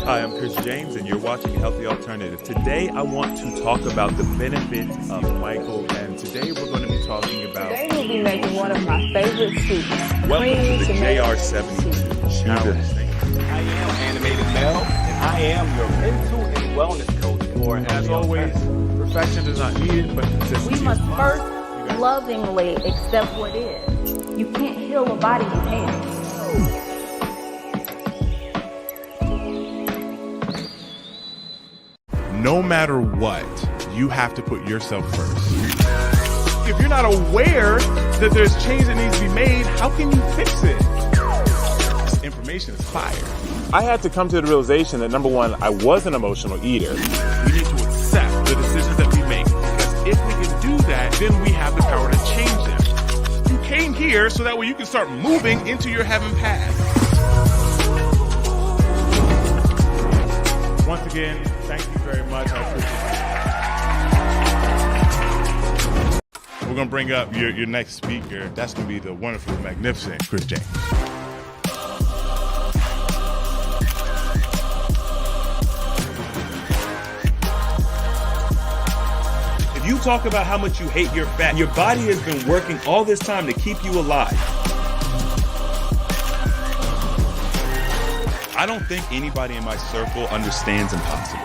Hi, I'm Chris James, and you're watching Healthy Alternative. Today, I want to talk about the benefits of Michael, and today we're going to be talking about... Today we'll be making one of my favorite soups. Welcome to the JR72 Challenge. I am Animated Mel, and I am your mental and wellness coach for As always, perfection is not needed, but consistency. We must first lovingly accept what is. You can't heal a body you can't. No matter what, you have to put yourself first. If you're not aware that there's change that needs to be made, how can you fix it? This information is fire. I had to come to the realization that, number one, I was an emotional eater. We need to accept the decisions that we make, because if we can do that, then we have the power to change them. You came here so that way you can start moving into your heaven path. Once again, thank you very much. I appreciate it. We're going to bring up your next speaker. That's going to be the wonderful, magnificent Chris James. If you talk about how much you hate your fat, your body has been working all this time to keep you alive. I don't think anybody in my circle understands impossible.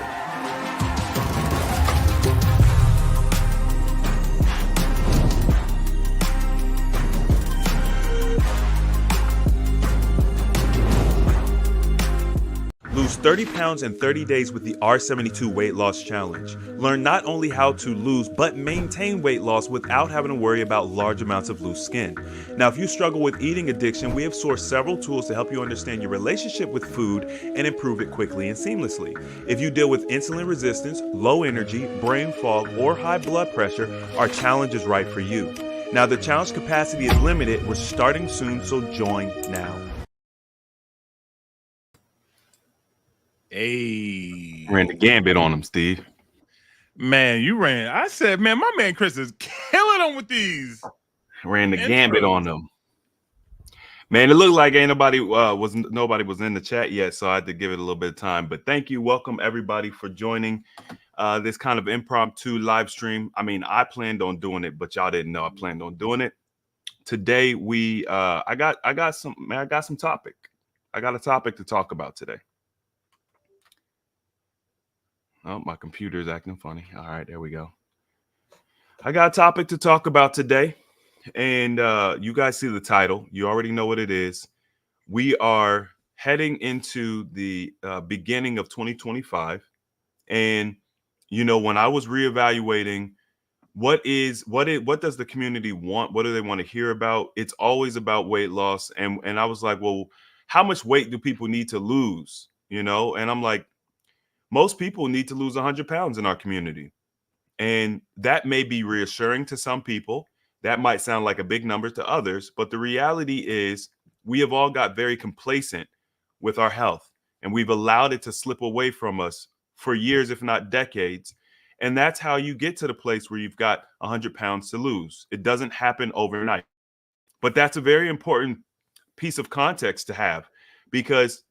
Lose 30 pounds in 30 days with the R72 Weight Loss Challenge. Learn not only how to lose, but maintain weight loss without having to worry about large amounts of loose skin. Now, if you struggle with eating addiction, we have sourced several tools to help you understand your relationship with food and improve it quickly and seamlessly. If you deal with insulin resistance, low energy, brain fog, or high blood pressure, our challenge is right for you. Now, the challenge capacity is limited. We're starting soon, so join now. Hey. ran the gambit on him, Steve. Man, you ran. I said, man, my man Chris is killing them with these. Ran the gambit on them. Man, it looked like ain't nobody was in the chat yet, so I had to give it a little bit of time. But thank you, welcome everybody for joining this kind of impromptu live stream. I mean, I planned on doing it, but y'all didn't know I planned on doing it. Today I got some topic. I got a topic to talk about today. Oh, my computer's acting funny. All right, there we go. I got a topic to talk about today. And you guys see the title. You already know what it is. We are heading into the beginning of 2025. And, you know, when I was reevaluating what does the community want? What do they want to hear about? It's always about weight loss. And I was like, well, how much weight do people need to lose? You know, and I'm like, most people need to lose 100 pounds in our community. And that may be reassuring to some people. That might sound like a big number to others. But the reality is we have all got very complacent with our health. And we've allowed it to slip away from us for years, if not decades. And that's how you get to the place where you've got 100 pounds to lose. It doesn't happen overnight. But that's a very important piece of context to have. Because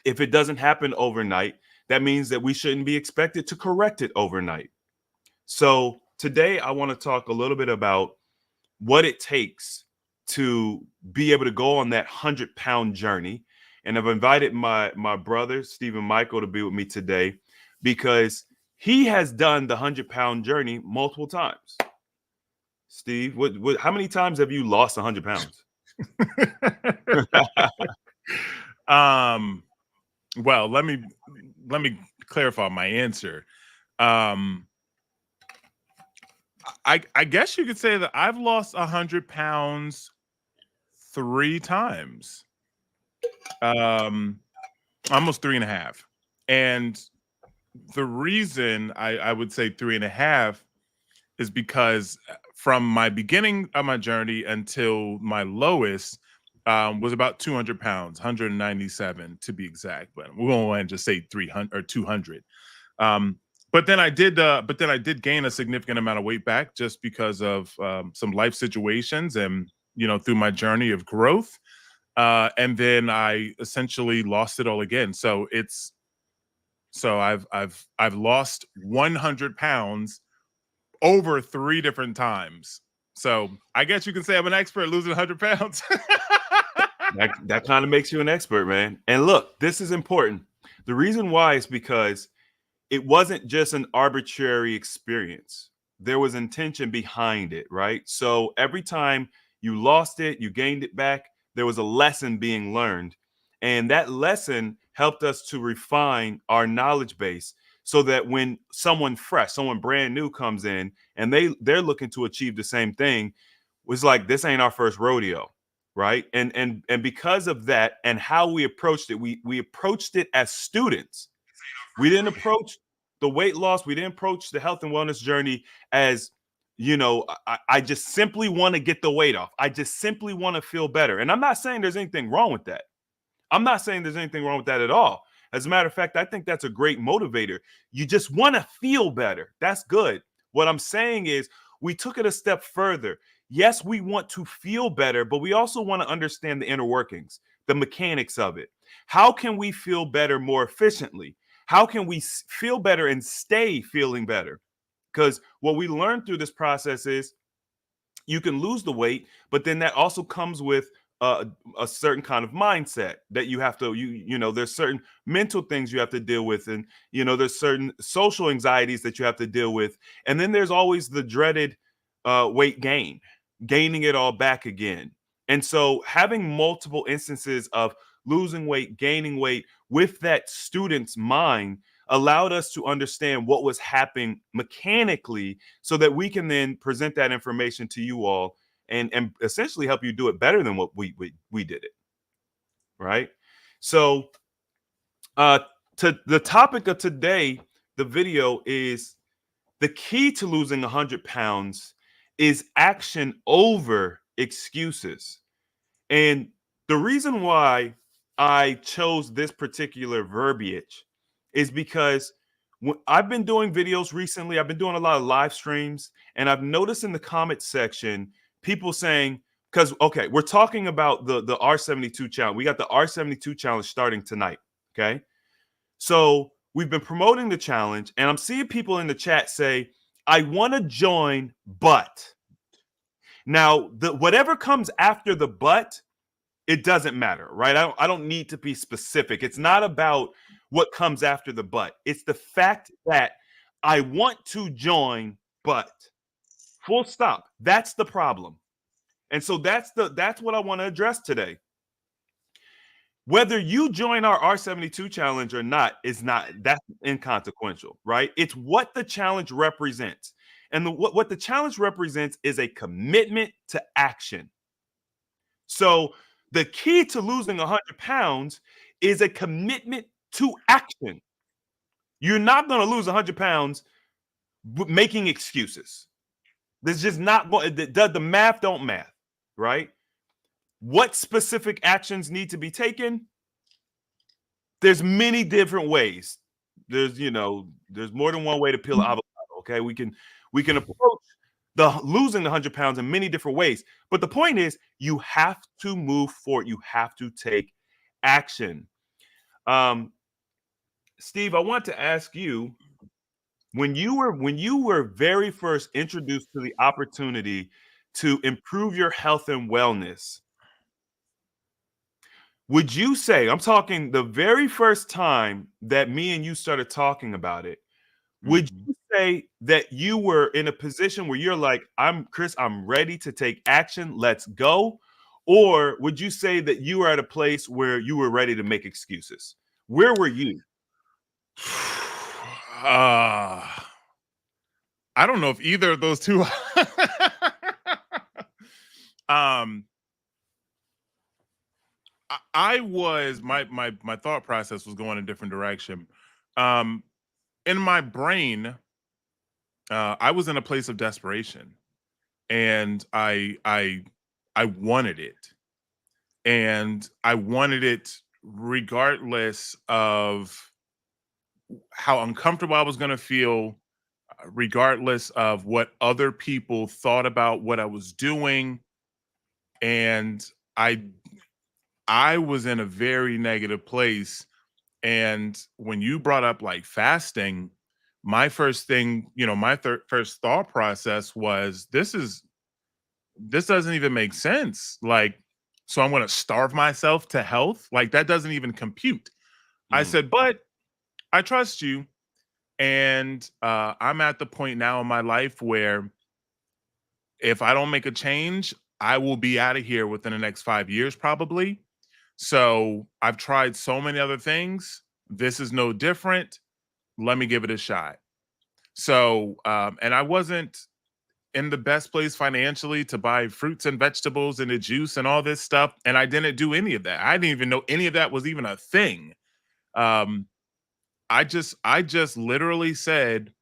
if it doesn't happen overnight, that means that we shouldn't be expected to correct it overnight. So today I want to talk a little bit about what it takes to be able to go on that 100-pound journey. And I've invited my brother, Stephen Michael, to be with me today because he has done the 100-pound journey multiple times. Steve, how many times have you lost 100 pounds? Well, let me clarify my answer. I guess you could say that I've lost 100 pounds 3 times, almost 3.5. And the reason I would say 3.5 is because from my beginning of my journey until my lowest was about 200 pounds, 197 to be exact, but we won't want to just say 300 or 200. But then I did gain a significant amount of weight back just because of some life situations and, you know, through my journey of growth. And then I essentially lost it all again. So it's So I've lost 100 pounds over 3 different times. So I guess you can say I'm an expert at losing 100 pounds. That kind of makes you an expert, man. And look, this is important. The reason why is because it wasn't just an arbitrary experience. There was intention behind it, right? So every time you lost it, you gained it back, there was a lesson being learned. And that lesson helped us to refine our knowledge base so that when someone fresh, someone brand new comes in and they're looking to achieve the same thing, was like, this ain't our first rodeo, right? And because of that and how we approached it, we approached it as students. We didn't approach the weight loss. We didn't approach the health and wellness journey as, I just simply want to get the weight off. I just simply want to feel better. And I'm not saying there's anything wrong with that. I'm not saying there's anything wrong with that at all. As a matter of fact, I think that's a great motivator. You just want to feel better. That's good. What I'm saying is we took it a step further. Yes, we want to feel better, but we also want to understand the inner workings, the mechanics of it. How can we feel better more efficiently? How can we feel better and stay feeling better? Because what we learned through this process is you can lose the weight, but then that also comes with a certain kind of mindset that you have to, there's certain mental things you have to deal with. And, there's certain social anxieties that you have to deal with. And then there's always the dreaded weight gain, gaining it all back again. And so having multiple instances of losing weight, gaining weight with that student's mind allowed us to understand what was happening mechanically so that we can then present that information to you all and essentially help you do it better than what we did it. Right. So to the topic of today, the video is the key to losing 100 pounds is action over excuses. And the reason why I chose this particular verbiage is because I've been doing videos recently. I've been doing a lot of live streams, and I've noticed in the comment section people saying, because, okay, we're talking about the R72 challenge. We got the R72 challenge starting tonight. Okay. So we've been promoting the challenge, and I'm seeing people in the chat say, I want to join, but. Now, whatever comes after the but, it doesn't matter, right? I don't need to be specific. It's not about what comes after the but. It's the fact that I want to join, but full stop. That's the problem. And so that's what I want to address today. Whether you join our R72 challenge or not that's inconsequential, right? It's what the challenge represents. And what the challenge represents is a commitment to action. So the key to losing 100 pounds is a commitment to action. You're not going to lose 100 pounds making excuses. This is just not going. The math don't math, right? What specific actions need to be taken? There's many different ways. There's more than one way to peel an avocado. Okay, we can approach the losing the 100 pounds in many different ways. But the point is, you have to move forward. You have to take action. Steve, I want to ask you, when you were very first introduced to the opportunity to improve your health and wellness, would you say, I'm talking the very first time that me and you started talking about it, would you say that you were in a position where you're like, Chris, I'm ready to take action, let's go? Or would you say that you were at a place where you were ready to make excuses? Where were you? I don't know if either of those two. I was my thought process was going a different direction. In my brain, I was in a place of desperation, and I wanted it, and I wanted it regardless of how uncomfortable I was going to feel, regardless of what other people thought about what I was doing. And I was in a very negative place And when you brought up like fasting, my first thing, my first thought process was this doesn't even make sense. Like, so I'm going to starve myself to health? Like, that doesn't even compute. I Mm. said, but I trust you. And I'm at the point now in my life where if I don't make a change, I will be out of here within the next 5 years, probably. So I've tried so many other things. This is no different. Let me give it a shot. So, and I wasn't in the best place financially to buy fruits and vegetables and the juice and all this stuff. And I didn't do any of that. I didn't even know any of that was even a thing. Um, I just literally said,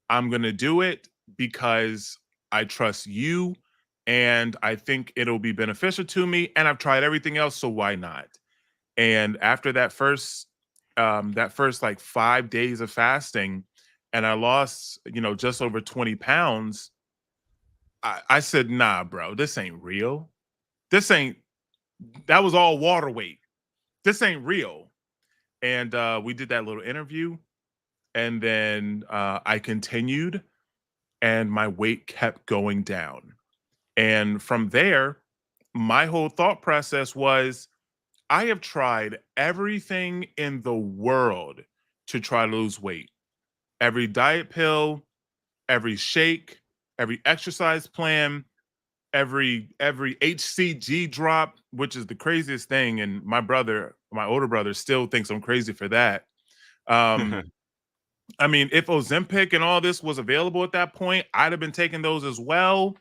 I'm gonna do it because I trust you and I think it'll be beneficial to me. And I've tried everything else, so why not? And after that first like 5 days of fasting, and I lost, just over 20 pounds. I said, nah, bro, this ain't real. This ain't, that was all water weight. This ain't real. And we did that little interview. And then I continued, and my weight kept going down. And from there, my whole thought process was I have tried everything in the world to try to lose weight. Every diet pill, every shake, every exercise plan, every HCG drop, which is the craziest thing. And my older brother, still thinks I'm crazy for that. Um, I mean, if Ozempic and all this was available at that point, I'd have been taking those as well.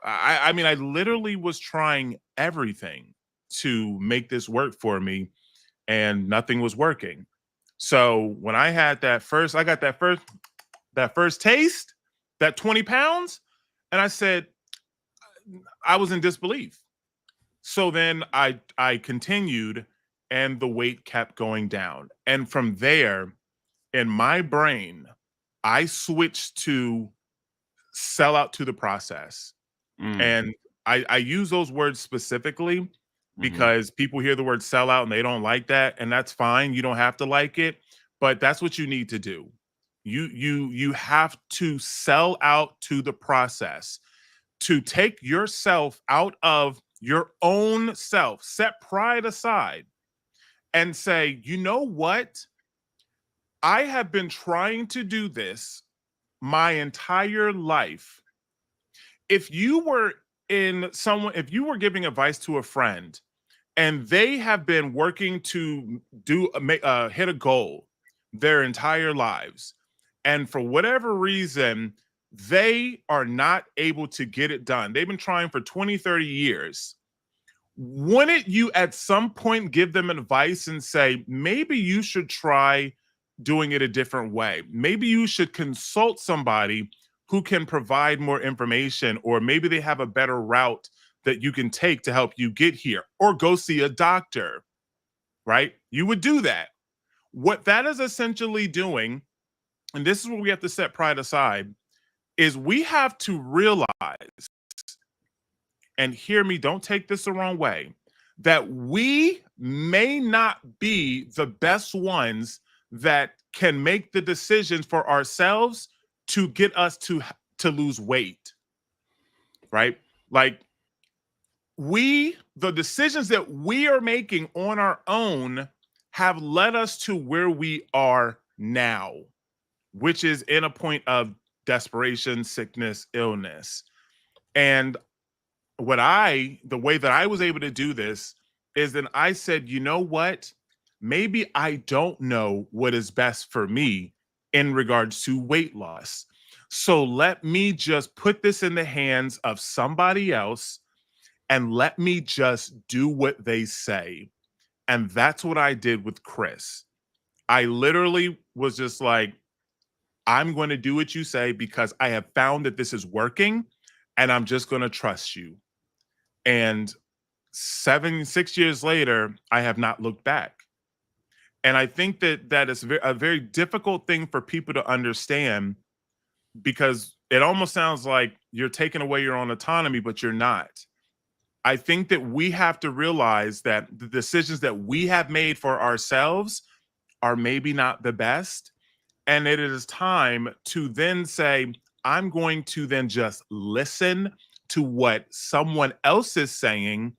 I mean, I literally was trying everything to make this work for me, and nothing was working. So when I got that first taste, that 20 pounds, and I said, I was in disbelief. So then I continued, and the weight kept going down. And from there, in my brain, I switched to sell out to the process. Mm. And I use those words specifically Mhm. because people hear the word sell out and they don't like that. And that's fine. You don't have to like it, but that's what you need to do. You have to sell out to the process, to take yourself out of your own self, set pride aside, and say, you know what? I have been trying to do this my entire life. If you were giving advice to a friend and they have been working to hit a goal their entire lives, and for whatever reason they are not able to get it done, they've been trying for 20, 30 years, wouldn't you at some point give them advice and say, maybe you should try doing it a different way? Maybe you should consult somebody who can provide more information, or maybe they have a better route that you can take to help you get here, or go see a doctor, right? You would do that. What that is essentially doing, and this is where we have to set pride aside, is we have to realize, and hear me, don't take this the wrong way, that we may not be the best ones that can make the decisions for ourselves to get us to lose weight, right? Like, the decisions that we are making on our own have led us to where we are now, which is in a point of desperation, sickness, illness. And the way that I was able to do this is that I said, you know what? Maybe I don't know what is best for me in regards to weight loss. So let me just put this in the hands of somebody else, and let me just do what they say. And that's what I did with Chris. I literally was just like, I'm going to do what you say because I have found that this is working, and I'm just going to trust you. And 6 years later, I have not looked back. And I think that is a very difficult thing for people to understand, because it almost sounds like you're taking away your own autonomy, but you're not. I think that we have to realize that the decisions that we have made for ourselves are maybe not the best. And it is time to then say, I'm going to then just listen to what someone else is saying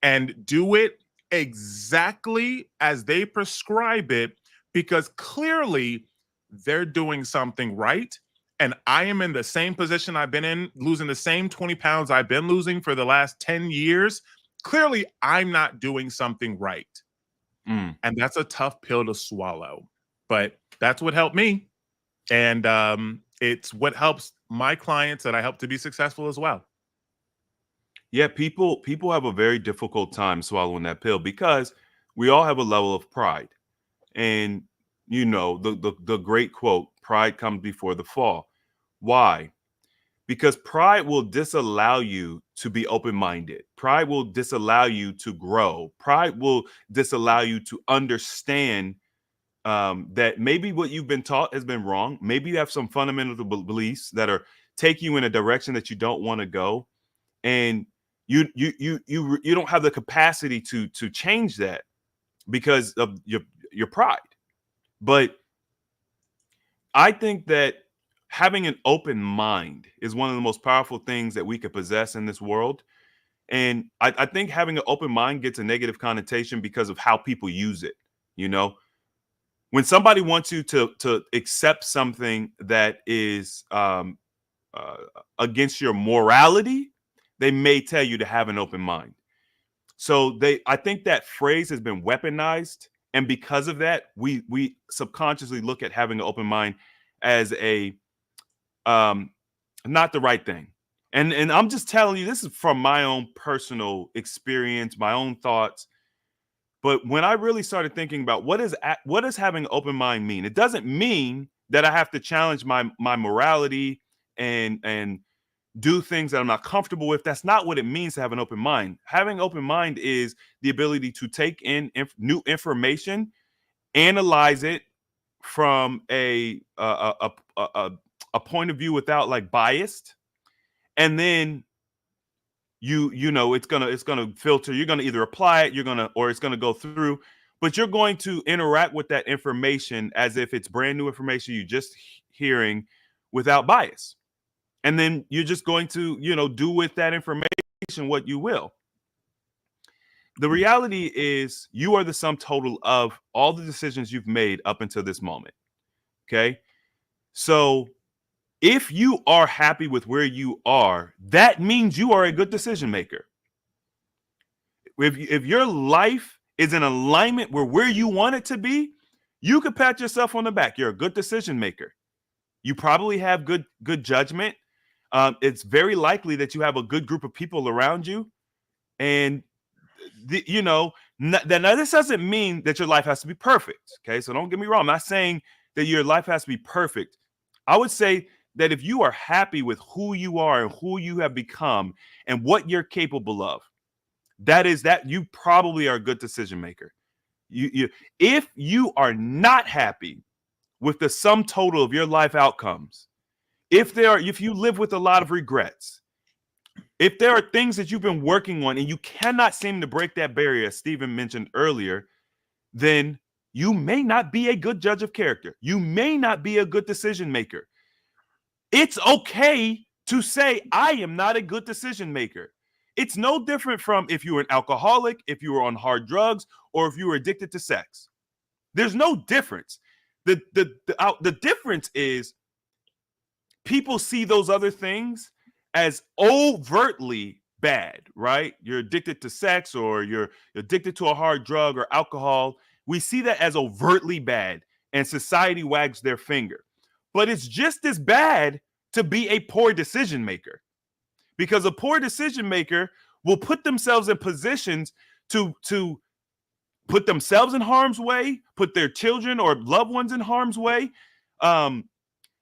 and do it exactly as they prescribe it, because clearly they're doing something right. And I am in the same position I've been in, losing the same 20 pounds I've been losing for the last 10 years. Clearly, I'm not doing something right. And that's a tough pill to swallow. But that's what helped me. And it's what helps my clients that I help to be successful as well. Yeah, people have a very difficult time swallowing that pill because we all have a level of pride. And you know, the great quote, pride comes before the fall. Why? Because pride will disallow you to be open-minded. Pride will disallow you to grow. Pride will disallow you to understand that maybe what you've been taught has been wrong. Maybe you have some fundamental beliefs that are taking you in a direction that you don't want to go, and you don't have the capacity to change that because of your pride. But I think that having an open mind is one of the most powerful things that we could possess in this world. And I think having an open mind gets a negative connotation because of how people use it. You know, when somebody wants you to accept something that is against your morality, they may tell you to have an open mind. So I think that phrase has been weaponized, and because of that, we subconsciously look at having an open mind as a not the right thing. And I'm just telling you, this is from my own personal experience, my own thoughts. But when I really started thinking about what does having an open mind mean, it doesn't mean that I have to challenge my morality and do things that I'm not comfortable with. That's not what it means to have an open mind. Having an open mind is the ability to take in new information, analyze it from a point of view without like biased, and then you know it's gonna filter. You're gonna either apply it, or it's gonna go through, but you're going to interact with that information as if it's brand new information you just hearing without bias. And then you're just going to, do with that information what you will. The reality is you are the sum total of all the decisions you've made up until this moment. Okay. So if you are happy with where you are, that means you are a good decision maker. If your life is in alignment where you want it to be, you could pat yourself on the back. You're a good decision maker. You probably have good judgment. It's very likely that you have a good group of people around you. And, now this doesn't mean that your life has to be perfect. Okay. So don't get me wrong. I'm not saying that your life has to be perfect. I would say that if you are happy with who you are and who you have become and what you're capable of, that you probably are a good decision maker. If you are not happy with the sum total of your life outcomes, if you live with a lot of regrets, if there are things that you've been working on and you cannot seem to break that barrier, as Stephen mentioned earlier, then you may not be a good judge of character. You may not be a good decision maker. It's okay to say, I am not a good decision maker. It's no different from if you were an alcoholic, if you were on hard drugs, or if you were addicted to sex. There's no difference. The difference is people see those other things as overtly bad, right? You're addicted to sex, or you're addicted to a hard drug or alcohol. We see that as overtly bad, and society wags their finger. But it's just as bad to be a poor decision maker, because a poor decision maker will put themselves in positions to put themselves in harm's way, put their children or loved ones in harm's way.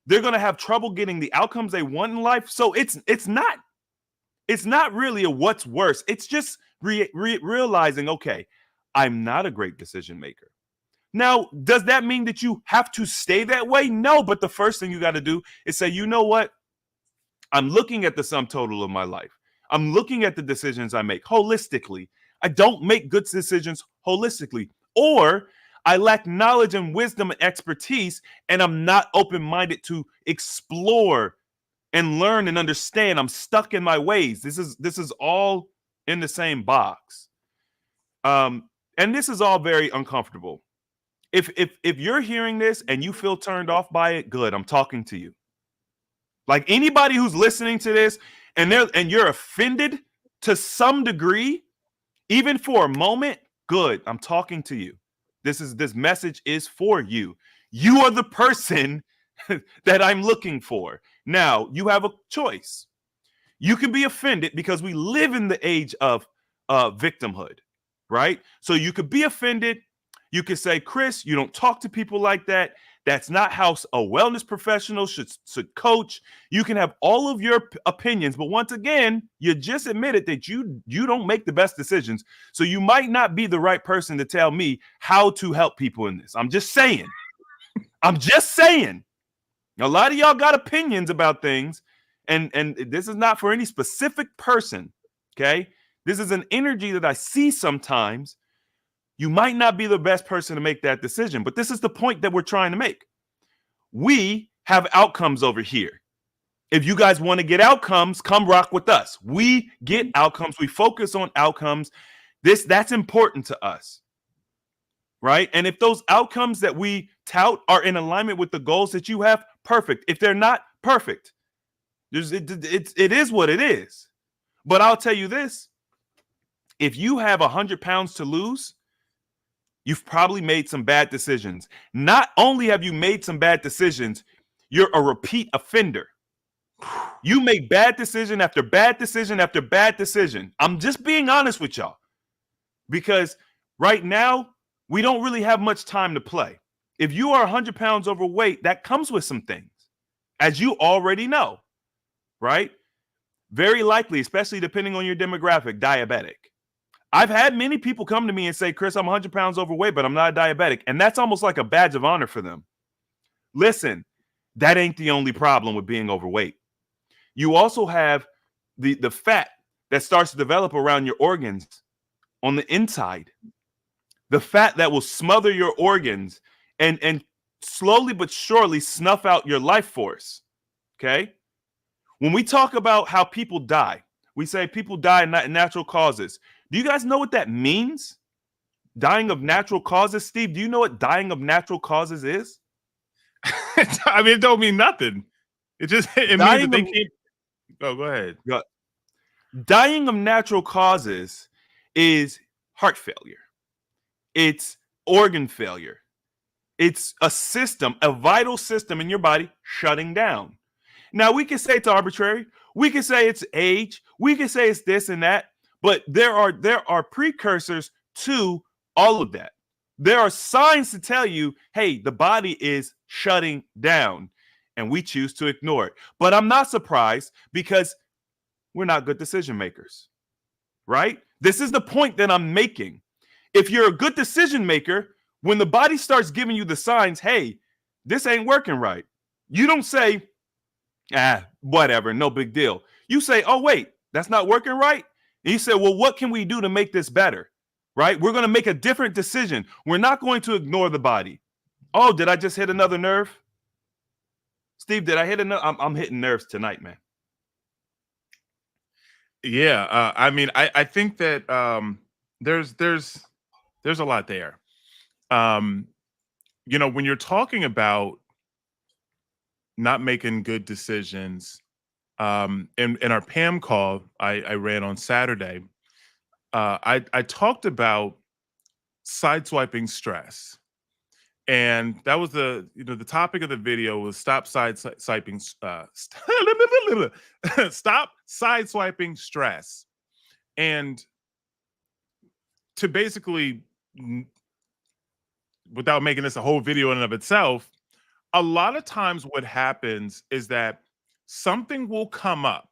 They're going to have trouble getting the outcomes they want in life. So it's not really a what's worse. It's just realizing, okay, I'm not a great decision maker. Now, does that mean that you have to stay that way? No, but the first thing you got to do is say, you know what? I'm looking at the sum total of my life. I'm looking at the decisions I make holistically. I don't make good decisions holistically, or I lack knowledge and wisdom and expertise, and I'm not open-minded to explore and learn and understand. I'm stuck in my ways. This is all in the same box. And this is all very uncomfortable. If you're hearing this and you feel turned off by it, good. I'm talking to you. Like anybody who's listening to this and you're offended to some degree, even for a moment, good. I'm talking to you. This message is for you. You are the person that I'm looking for. Now, you have a choice. You can be offended because we live in the age of victimhood, right? So you could be offended. You could say, Chris, you don't talk to people like that. That's not how a wellness professional should coach. You can have all of your opinions, but once again, you just admitted that you don't make the best decisions. So you might not be the right person to tell me how to help people in this. I'm just saying. I'm just saying. A lot of y'all got opinions about things, and this is not for any specific person, okay? This is an energy that I see sometimes. You might not be the best person to make that decision, but this is the point that we're trying to make. We have outcomes over here. If you guys want to get outcomes, come rock with us. We get outcomes. We focus on outcomes. That's important to us, right? And if those outcomes that we tout are in alignment with the goals that you have, perfect. If they're not, perfect. It is what it is. But I'll tell you this. If you have 100 pounds to lose, you've probably made some bad decisions. Not only have you made some bad decisions, you're a repeat offender. You make bad decision after bad decision after bad decision. I'm just being honest with y'all. Because right now, we don't really have much time to play. If you are 100 pounds overweight, that comes with some things, as you already know, right? Very likely, especially depending on your demographic, diabetic. I've had many people come to me and say, Chris, I'm 100 pounds overweight, but I'm not a diabetic. And that's almost like a badge of honor for them. Listen, that ain't the only problem with being overweight. You also have the fat that starts to develop around your organs on the inside. The fat that will smother your organs and slowly but surely snuff out your life force. Okay? When we talk about how people die, we say people die in natural causes. Do you guys know what that means? Dying of natural causes? Steve, do you know what dying of natural causes is? I mean, it don't mean nothing. It means that they can't. Oh, go ahead. Dying of natural causes is heart failure. It's organ failure. It's a system, a vital system in your body shutting down. Now, we can say it's arbitrary. We can say it's age. We can say it's this and that. But there are precursors to all of that. There are signs to tell you, hey, the body is shutting down, and we choose to ignore it. But I'm not surprised because we're not good decision makers, right? This is the point that I'm making. If you're a good decision maker, when the body starts giving you the signs, hey, this ain't working right, you don't say, whatever, no big deal. You say, oh, wait, that's not working right. And you say, well, what can we do to make this better? Right? We're going to make a different decision. We're not going to ignore the body. Oh, did I just hit another nerve? Steve, did I hit another? I'm hitting nerves tonight, man. Yeah. I mean, I think that there's a lot there. You know, when you're talking about not making good decisions, in our PAM call I ran on Saturday, I talked about sideswiping stress, and that was the topic of the video was stop sideswiping stop sideswiping stress, and to basically, without making this a whole video in and of itself, a lot of times what happens is that something will come up,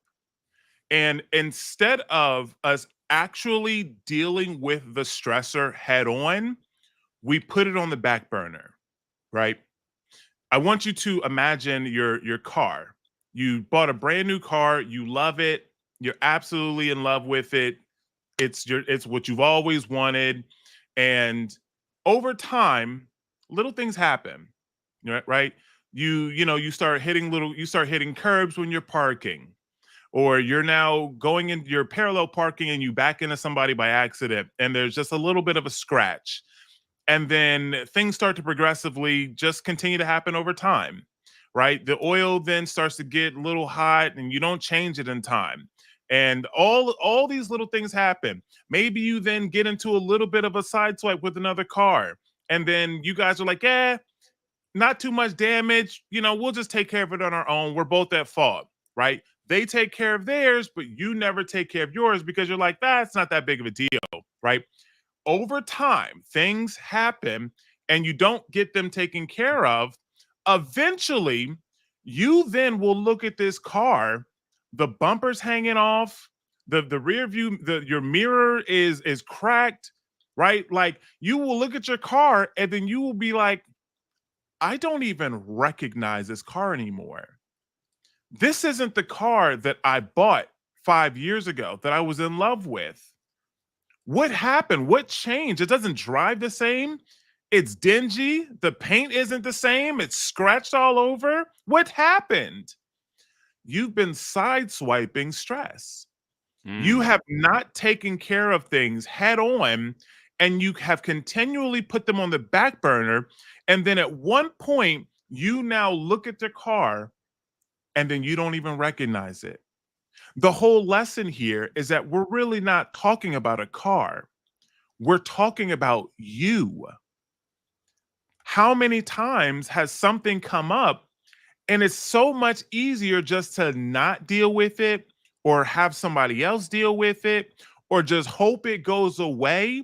and instead of us actually dealing with the stressor head on, we put it on the back burner, right? I want you to imagine your car. You bought a brand new car, you love it, you're absolutely in love with it. It's what you've always wanted, and over time, little things happen, right? You start hitting curbs when you're parking, or you're now going in, you're parallel parking and you back into somebody by accident, and there's just a little bit of a scratch. And then things start to progressively just continue to happen over time, right? The oil then starts to get a little hot and you don't change it in time. And all these little things happen. Maybe you then get into a little bit of a side swipe with another car. And then you guys are like, not too much damage. We'll just take care of it on our own. We're both at fault, right? They take care of theirs, but you never take care of yours because you're like, that's not that big of a deal, right? Over time, things happen and you don't get them taken care of. Eventually, you then will look at this car, the bumper's hanging off, the rear view, your mirror is cracked, right? Like, you will look at your car and then you will be like, I don't even recognize this car anymore. This isn't the car that I bought 5 years ago that I was in love with. What happened? What changed? It doesn't drive the same. It's dingy. The paint isn't the same. It's scratched all over. What happened? You've been sideswiping stress. You have not taken care of things head on, and you have continually put them on the back burner. And then at one point, you now look at the car and then you don't even recognize it. The whole lesson here is that we're really not talking about a car. We're talking about you. How many times has something come up and it's so much easier just to not deal with it, or have somebody else deal with it, or just hope it goes away?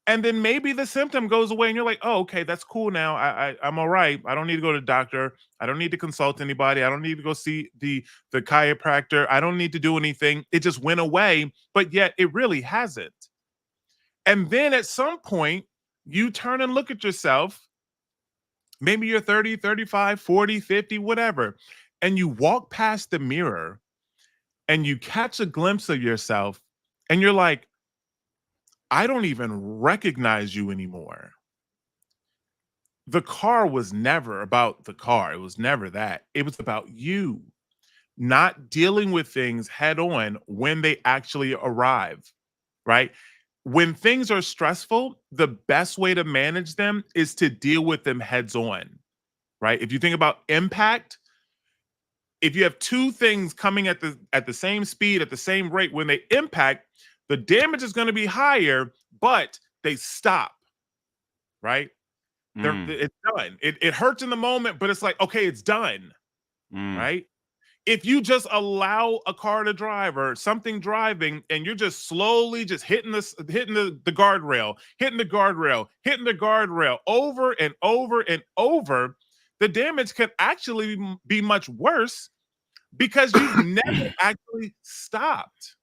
And then maybe the symptom goes away and you're like, oh, okay, that's cool now. I'm all right. I don't need to go to the doctor. I don't need to consult anybody. I don't need to go see the chiropractor. I don't need to do anything. It just went away, but yet it really hasn't. And then at some point, you turn and look at yourself. Maybe you're 30, 35, 40, 50, whatever. And you walk past the mirror and you catch a glimpse of yourself and you're like, I don't even recognize you anymore. The car was never about the car. It was never that. It was about you not dealing with things head on when they actually arrive, right? When things are stressful, the best way to manage them is to deal with them heads on, right? If you think about impact, if you have two things coming at the same speed, at the same rate, when they impact, the damage is going to be higher, but they stop, right? It's done. It hurts in the moment, but it's like, okay, it's done, right? If you just allow a car to drive or something driving and you're just slowly just hitting the guardrail, hitting the guardrail, hitting the guardrail over and over and over, the damage can actually be much worse because you've never actually stopped.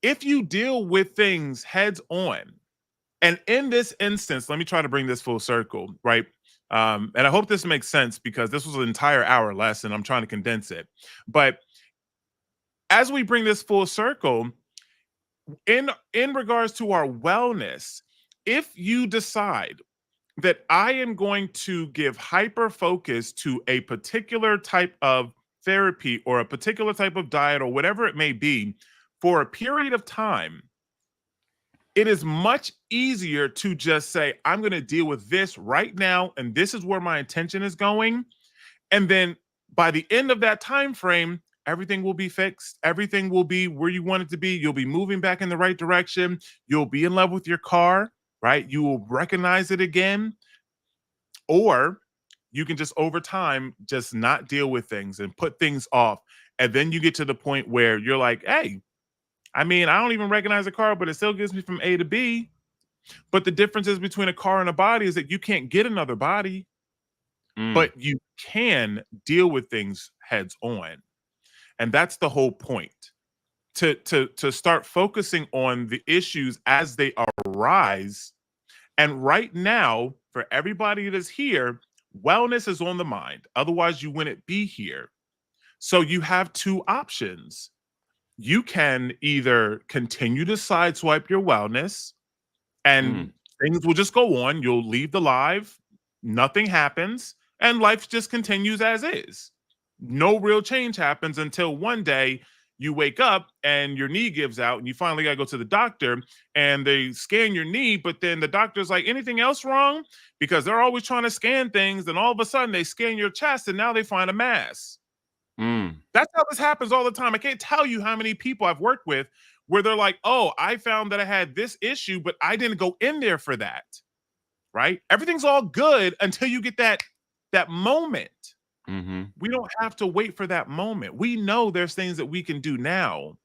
If you deal with things heads on, and in this instance, let me try to bring this full circle, right? And I hope this makes sense because this was an entire hour lesson. I'm trying to condense it. But as we bring this full circle, in regards to our wellness, if you decide that I am going to give hyper focus to a particular type of therapy or a particular type of diet or whatever it may be for a period of time, it is much easier to just say, I'm going to deal with this right now, and this is where my attention is going. And then by the end of that time frame, everything will be fixed. Everything will be where you want it to be. You'll be moving back in the right direction. You'll be in love with your car, right? You will recognize it again. Or you can just over time just not deal with things and put things off. And then you get to the point where you're like, hey, I mean, I don't even recognize a car, but it still gets me from A to B. But the difference is between a car and a body is that you can't get another body, but you can deal with things heads on. And that's the whole point. To start focusing on the issues as they arise. And right now, for everybody that's here, wellness is on the mind. Otherwise, you wouldn't be here. So you have two options. You can either continue to sideswipe your wellness and things will just go on. You'll leave the live, nothing happens, and life just continues as is. No real change happens until one day you wake up and your knee gives out and you finally got to go to the doctor and they scan your knee, but then the doctor's like, anything else wrong? Because they're always trying to scan things, and all of a sudden they scan your chest and now they find a mass. That's how this happens all the time. I can't tell you how many people I've worked with where they're like, oh, I found that I had this issue, but I didn't go in there for that. Right? Everything's all good until you get that moment. We don't have to wait for that moment. We know there's things that we can do now.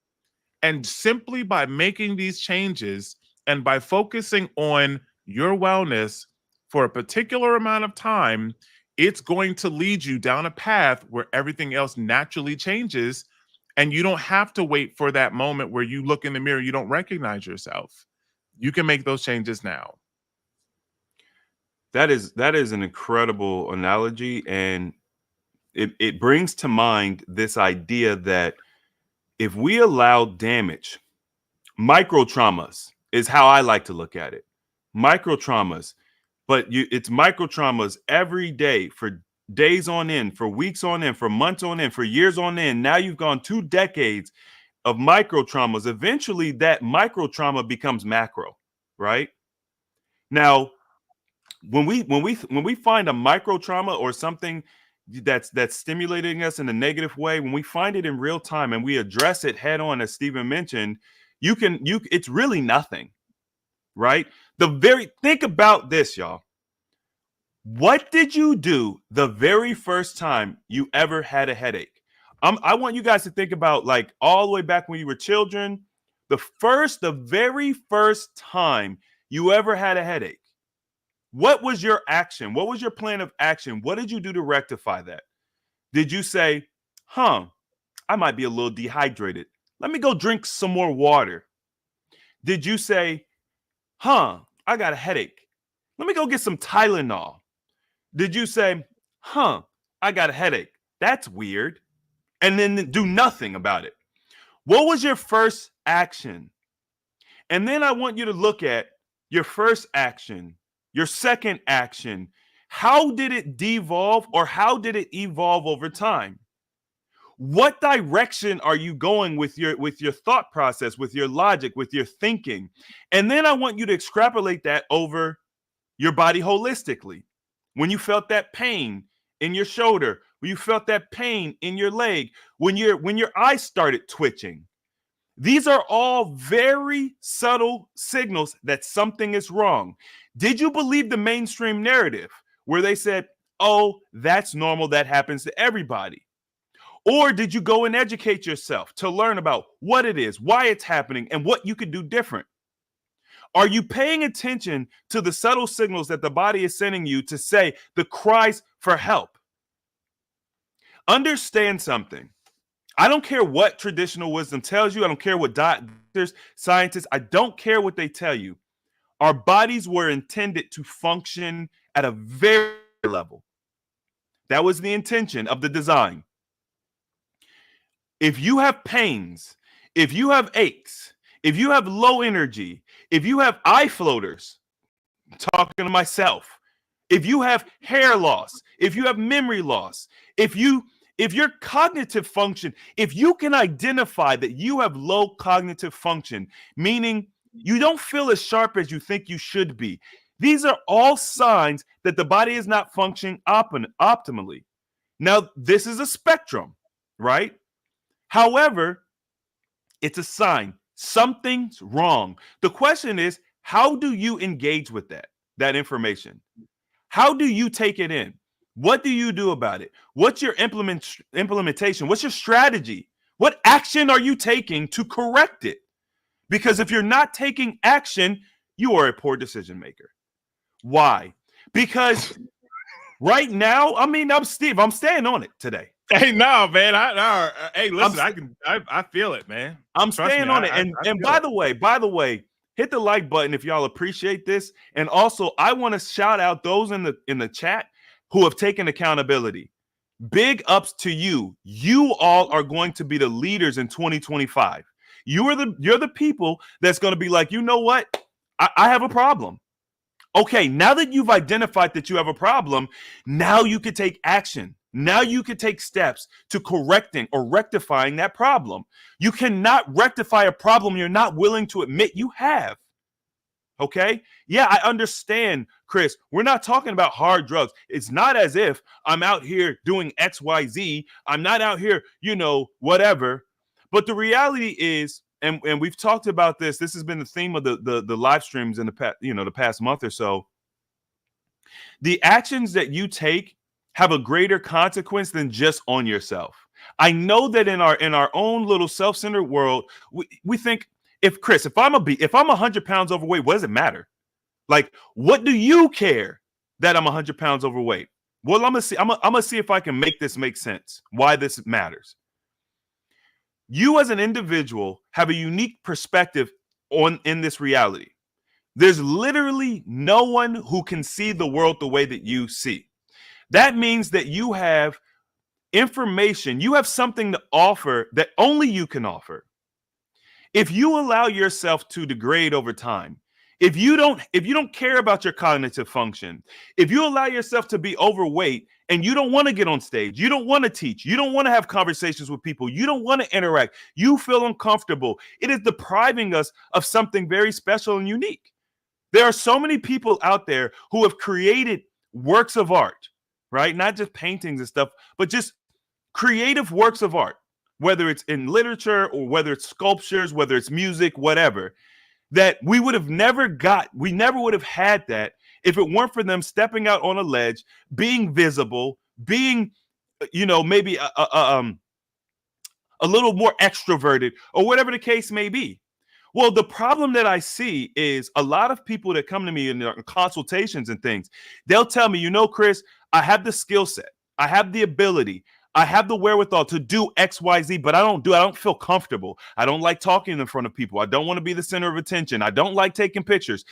And simply by making these changes and by focusing on your wellness for a particular amount of time, it's going to lead you down a path where everything else naturally changes. And you don't have to wait for that moment where you look in the mirror, you don't recognize yourself. You can make those changes now. That is an incredible analogy, and it brings to mind this idea that if we allow damage, micro traumas is how I like to look at it. Micro traumas, but it's micro traumas every day for days on end, for weeks on end, for months on end, for years on end. Now you've gone 2 decades of micro traumas. Eventually that micro trauma becomes macro, right? Now, when we find a micro trauma or something that's stimulating us in a negative way, when we find it in real time and we address it head on, as Stephen mentioned, it's really nothing, right? Think about this, y'all. What did you do the very first time you ever had a headache? I want you guys to think about, like, all the way back when you were children, the very first time you ever had a headache. What was your action? What was your plan of action? What did you do to rectify that? Did you say, I might be a little dehydrated. Let me go drink some more water. Did you say, I got a headache. Let me go get some Tylenol. Did you say, I got a headache. That's weird. And then do nothing about it. What was your first action? And then I want you to look at your first action, your second action. How did it devolve, or how did it evolve over time? What direction are you going with your thought process, with your logic, with your thinking? And then I want you to extrapolate that over your body holistically. When you felt that pain in your shoulder, when you felt that pain in your leg, when your eyes started twitching. These are all very subtle signals that something is wrong. Did you believe the mainstream narrative where they said, oh, that's normal, that happens to everybody? Or did you go and educate yourself to learn about what it is, why it's happening, and what you could do different? Are you paying attention to the subtle signals that the body is sending you to say the cries for help? Understand something. I don't care what traditional wisdom tells you. I don't care what doctors, scientists, I don't care what they tell you. Our bodies were intended to function at a very high level. That was the intention of the design. If you have pains, if you have aches, if you have low energy, if you have eye floaters, I'm talking to myself, if you have hair loss, if you have memory loss, if your cognitive function, if you can identify that you have low cognitive function, meaning you don't feel as sharp as you think you should be, these are all signs that the body is not functioning optimally. Now, this is a spectrum, right? However, it's a sign. Something's wrong. The question is, how do you engage with that information? How do you take it in? What do you do about it? What's your implementation? What's your strategy? What action are you taking to correct it? Because if you're not taking action, you are a poor decision maker. Why? Because right now, I'm Steve. I'm staying on it today. Hey, no, man. Hey, listen, I feel it, man. I'm staying on it. And by the way, hit the like button if y'all appreciate this. And also, I want to shout out those in the chat who have taken accountability. Big ups to you. You all are going to be the leaders in 2025. You're the people that's going to be like, you know what? I have a problem. Okay, now that you've identified that you have a problem, now you could take action. Now you could take steps to correcting or rectifying that problem. You cannot rectify a problem you're not willing to admit you have. Okay? Yeah, I understand, Chris. We're not talking about hard drugs. It's not as if I'm out here doing XYZ. I'm not out here, whatever. But the reality is, and we've talked about this. This has been the theme of the live streams in the past month or so. The actions that you take have a greater consequence than just on yourself. I know that in our own little self-centered world, we think, if I'm 100 pounds overweight, what does it matter? Like, what do you care that I'm 100 pounds overweight? Well, I'm gonna see if I can make this make sense. Why this matters. You as an individual have a unique perspective in this reality. There's literally no one who can see the world the way that you see. That means that you have information, you have something to offer that only you can offer. If you allow yourself to degrade over time, if you don't care about your cognitive function, if you allow yourself to be overweight and you don't want to get on stage, you don't want to teach, you don't want to have conversations with people, you don't want to interact, you feel uncomfortable, it is depriving us of something very special and unique. There are so many people out there who have created works of art, right? Not just paintings and stuff, but just creative works of art, whether it's in literature or whether it's sculptures, whether it's music, whatever, that we never would have had that if it weren't for them stepping out on a ledge, being visible, being, maybe a little more extroverted or whatever the case may be. Well, the problem that I see is a lot of people that come to me in their consultations and things, they'll tell me, Chris, I have the skill set, I have the ability, I have the wherewithal to do X, Y, Z, but I don't feel comfortable. I don't like talking in front of people. I don't want to be the center of attention. I don't like taking pictures.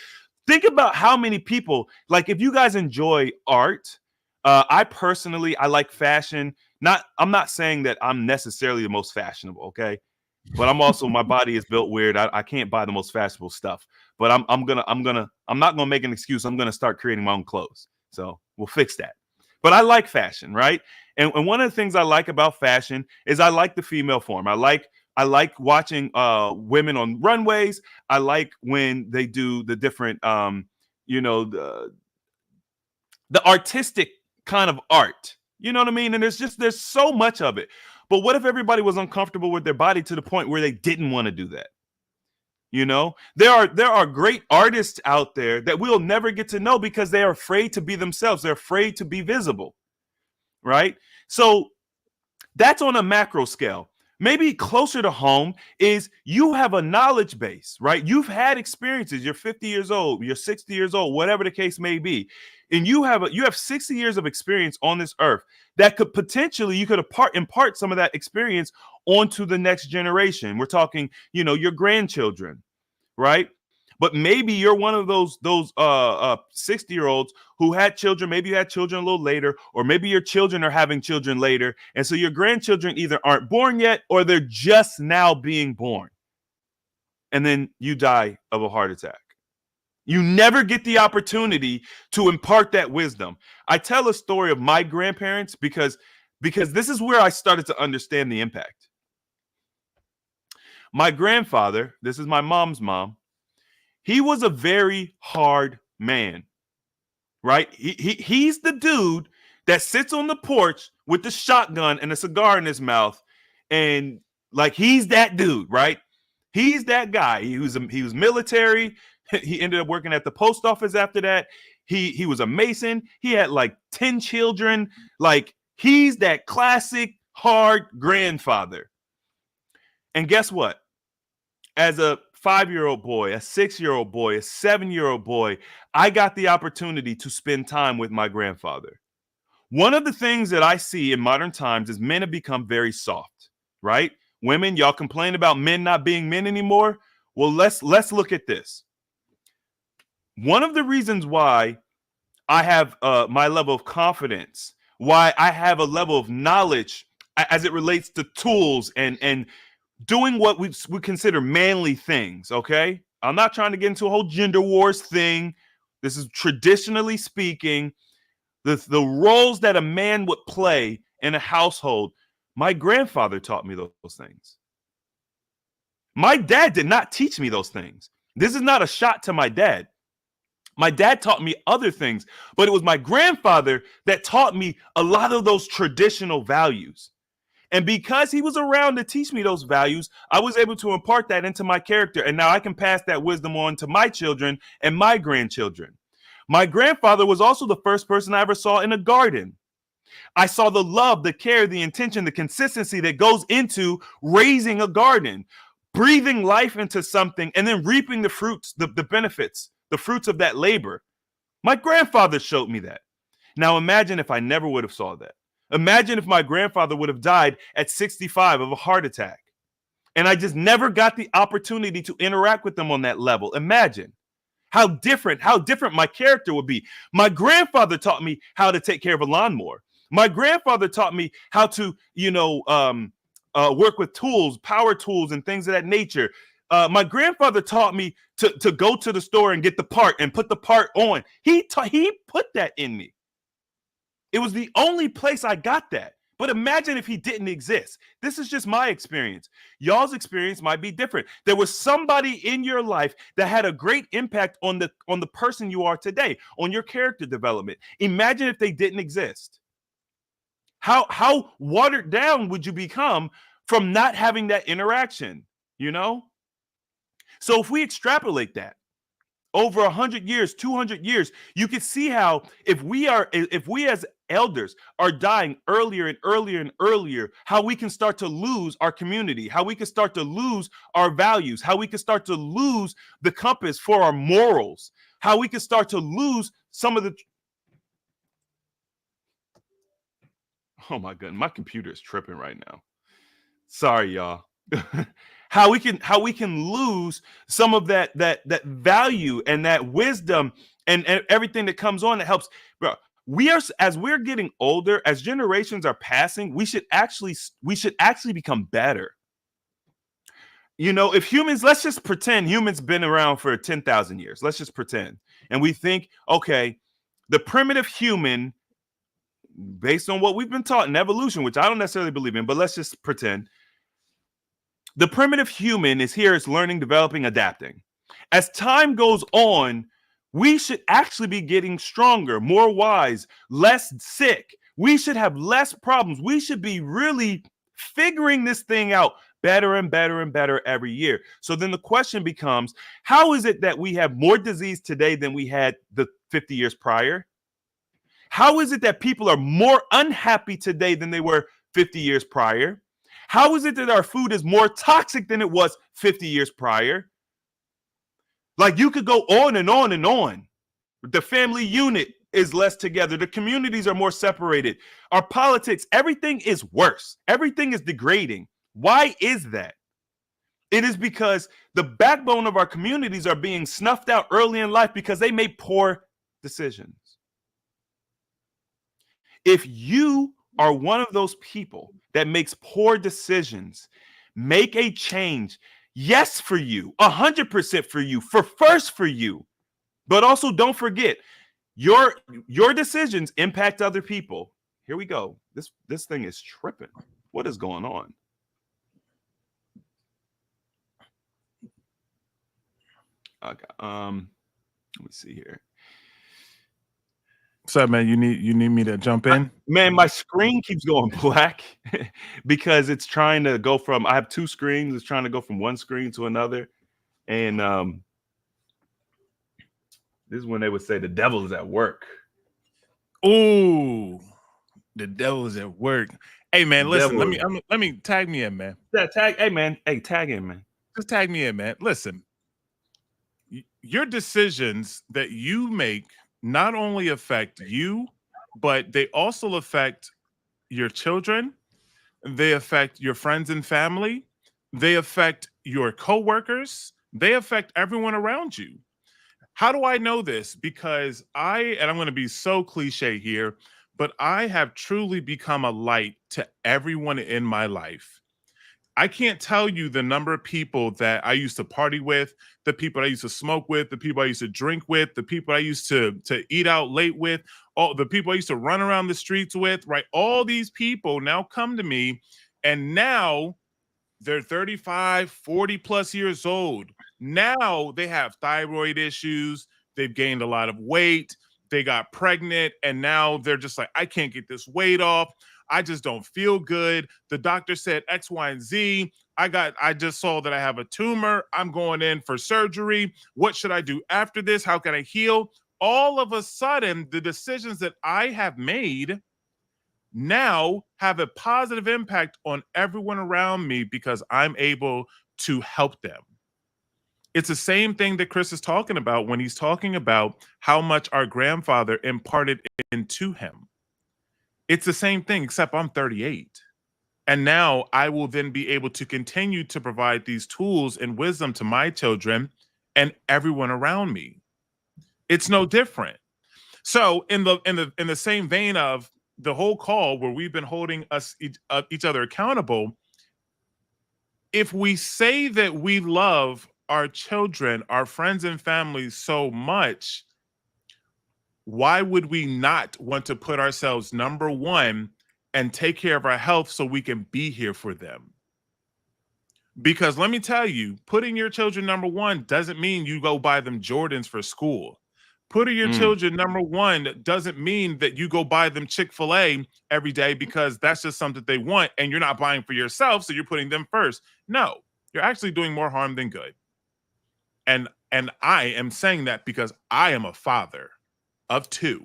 Think about how many people, like if you guys enjoy art, I like fashion. I'm not saying that I'm necessarily the most fashionable, okay? But I'm also, my body is built weird. I can't buy the most fashionable stuff. But I'm not gonna make an excuse. I'm gonna start creating my own clothes. So we'll fix that. But I like fashion, right? And one of the things I like about fashion is I like the female form. I like watching women on runways. I like when they do the different, the artistic kind of art. You know what I mean? And there's so much of it. But what if everybody was uncomfortable with their body to the point where they didn't want to do that? There are great artists out there that we'll never get to know because they are afraid to be themselves. They're afraid to be visible, right? So that's on a macro scale. Maybe closer to home is you have a knowledge base, right? You've had experiences. You're 50 years old, you're 60 years old, whatever the case may be. And you have 60 years of experience on this earth that could potentially, you could impart some of that experience onto the next generation. We're talking, your grandchildren, right? But maybe you're one of those 60-year-olds who had children. Maybe you had children a little later, or maybe your children are having children later. And so your grandchildren either aren't born yet or they're just now being born. And then you die of a heart attack. You never get the opportunity to impart that wisdom. I tell a story of my grandparents because this is where I started to understand the impact. My grandfather, this is my mom's mom, he was a very hard man, right? He's the dude that sits on the porch with the shotgun and a cigar in his mouth, and like he's that dude, right? He's that guy. He was military. He ended up working at the post office after that. He was a Mason. He had like 10 children. Like he's that classic hard grandfather. And guess what? As a 5-year-old boy, a 6-year-old boy, a 7-year-old boy, I got the opportunity to spend time with my grandfather. One of the things that I see in modern times is men have become very soft, right? Women, y'all complain about men not being men anymore. Well, let's look at this. One of the reasons why I have my level of confidence, why I have a level of knowledge as it relates to tools and doing what we consider manly things, okay? I'm not trying to get into a whole gender wars thing. This is traditionally speaking, the roles that a man would play in a household. My grandfather taught me those things. My dad did not teach me those things. This is not a shot to my dad. My dad taught me other things, but it was my grandfather that taught me a lot of those traditional values. And because he was around to teach me those values, I was able to impart that into my character. And now I can pass that wisdom on to my children and my grandchildren. My grandfather was also the first person I ever saw in a garden. I saw the love, the care, the intention, the consistency that goes into raising a garden, breathing life into something, and then reaping the fruits, the benefits, the fruits of that labor. My grandfather showed me that. Now imagine if I never would have saw that. Imagine if my grandfather would have died at 65 of a heart attack, and I just never got the opportunity to interact with them on that level. Imagine how different my character would be. My grandfather taught me how to take care of a lawnmower. My grandfather taught me how to, work with tools, power tools, and things of that nature. My grandfather taught me to go to the store and get the part and put the part on. He put that in me. It was the only place I got that. But imagine if he didn't exist. This is just my experience. Y'all's experience might be different. There was somebody in your life that had a great impact on the person you are today, on your character development. Imagine if they didn't exist. How watered down would you become from not having that interaction, So if we extrapolate that over 100 years, 200 years, you can see how if we as elders are dying earlier and earlier and earlier, how we can start to lose our community, how we can start to lose our values, how we can start to lose the compass for our morals, how we can start to lose some of the... Oh my goodness, my computer is tripping right now. Sorry, y'all. How we can lose some of that value and that wisdom and everything that comes on that helps. Bro, as we're getting older, as generations are passing, we should actually become better. If humans, let's just pretend humans been around for 10,000 years. Let's just pretend. And we think, okay, the primitive human, based on what we've been taught in evolution, which I don't necessarily believe in, but let's just pretend. The primitive human is here, is learning, developing, adapting. As time goes on, we should actually be getting stronger, more wise, less sick. We should have less problems. We should be really figuring this thing out better and better and better every year. So then the question becomes, how is it that we have more disease today than we had the 50 years prior? How is it that people are more unhappy today than they were 50 years prior? How is it that our food is more toxic than it was 50 years prior? Like, you could go on and on and on. The family unit is less together. The communities are more separated. Our politics, everything is worse. Everything is degrading. Why is that? It is because the backbone of our communities are being snuffed out early in life because they made poor decisions. If you are one of those people that makes poor decisions, make a change. Yes, for you, 100% for you, first for you. But also don't forget, your decisions impact other people. Here we go. This thing is tripping. What is going on? Okay, let me see here. What's up, man? You need me to jump in? Man, my screen keeps going black because it's trying to go from, I have two screens. It's trying to go from one screen to another. And this is when they would say the devil is at work. Ooh, the devil is at work. Hey, man, listen, let me tag me in, man. Yeah, tag in, man. Just tag me in, man. Listen, your decisions that you make not only affect you, but they also affect your children. They affect your friends and family. They affect your coworkers. They affect everyone around you. How do I know this? Because and I'm going to be so cliche here, but I have truly become a light to everyone in my life. I can't tell you the number of people that I used to party with, the people I used to smoke with, the people I used to drink with, the people I used to eat out late with, all the people I used to run around the streets with, right? All these people now come to me, and now they're 35, 40 plus years old. Now they have thyroid issues. They've gained a lot of weight. They got pregnant. And now they're just like, I can't get this weight off. I just don't feel good. The doctor said X, Y, and Z. I just saw that I have a tumor. I'm going in for surgery. What should I do after this? How can I heal? All of a sudden, the decisions that I have made now have a positive impact on everyone around me because I'm able to help them. It's the same thing that Chris is talking about when he's talking about how much our grandfather imparted into him. It's the same thing, except I'm 38. And now I will then be able to continue to provide these tools and wisdom to my children and everyone around me. It's no different. So in the same vein of the whole call where we've been holding each other accountable, if we say that we love our children, our friends and family so much, why would we not want to put ourselves number one and take care of our health so we can be here for them? Because let me tell you, putting your children number one doesn't mean you go buy them Jordans for school. Putting your children number one doesn't mean that you go buy them Chick-fil-A every day because that's just something they want and you're not buying for yourself, so you're putting them first. No, you're actually doing more harm than good. And I am saying that because I am a father of two.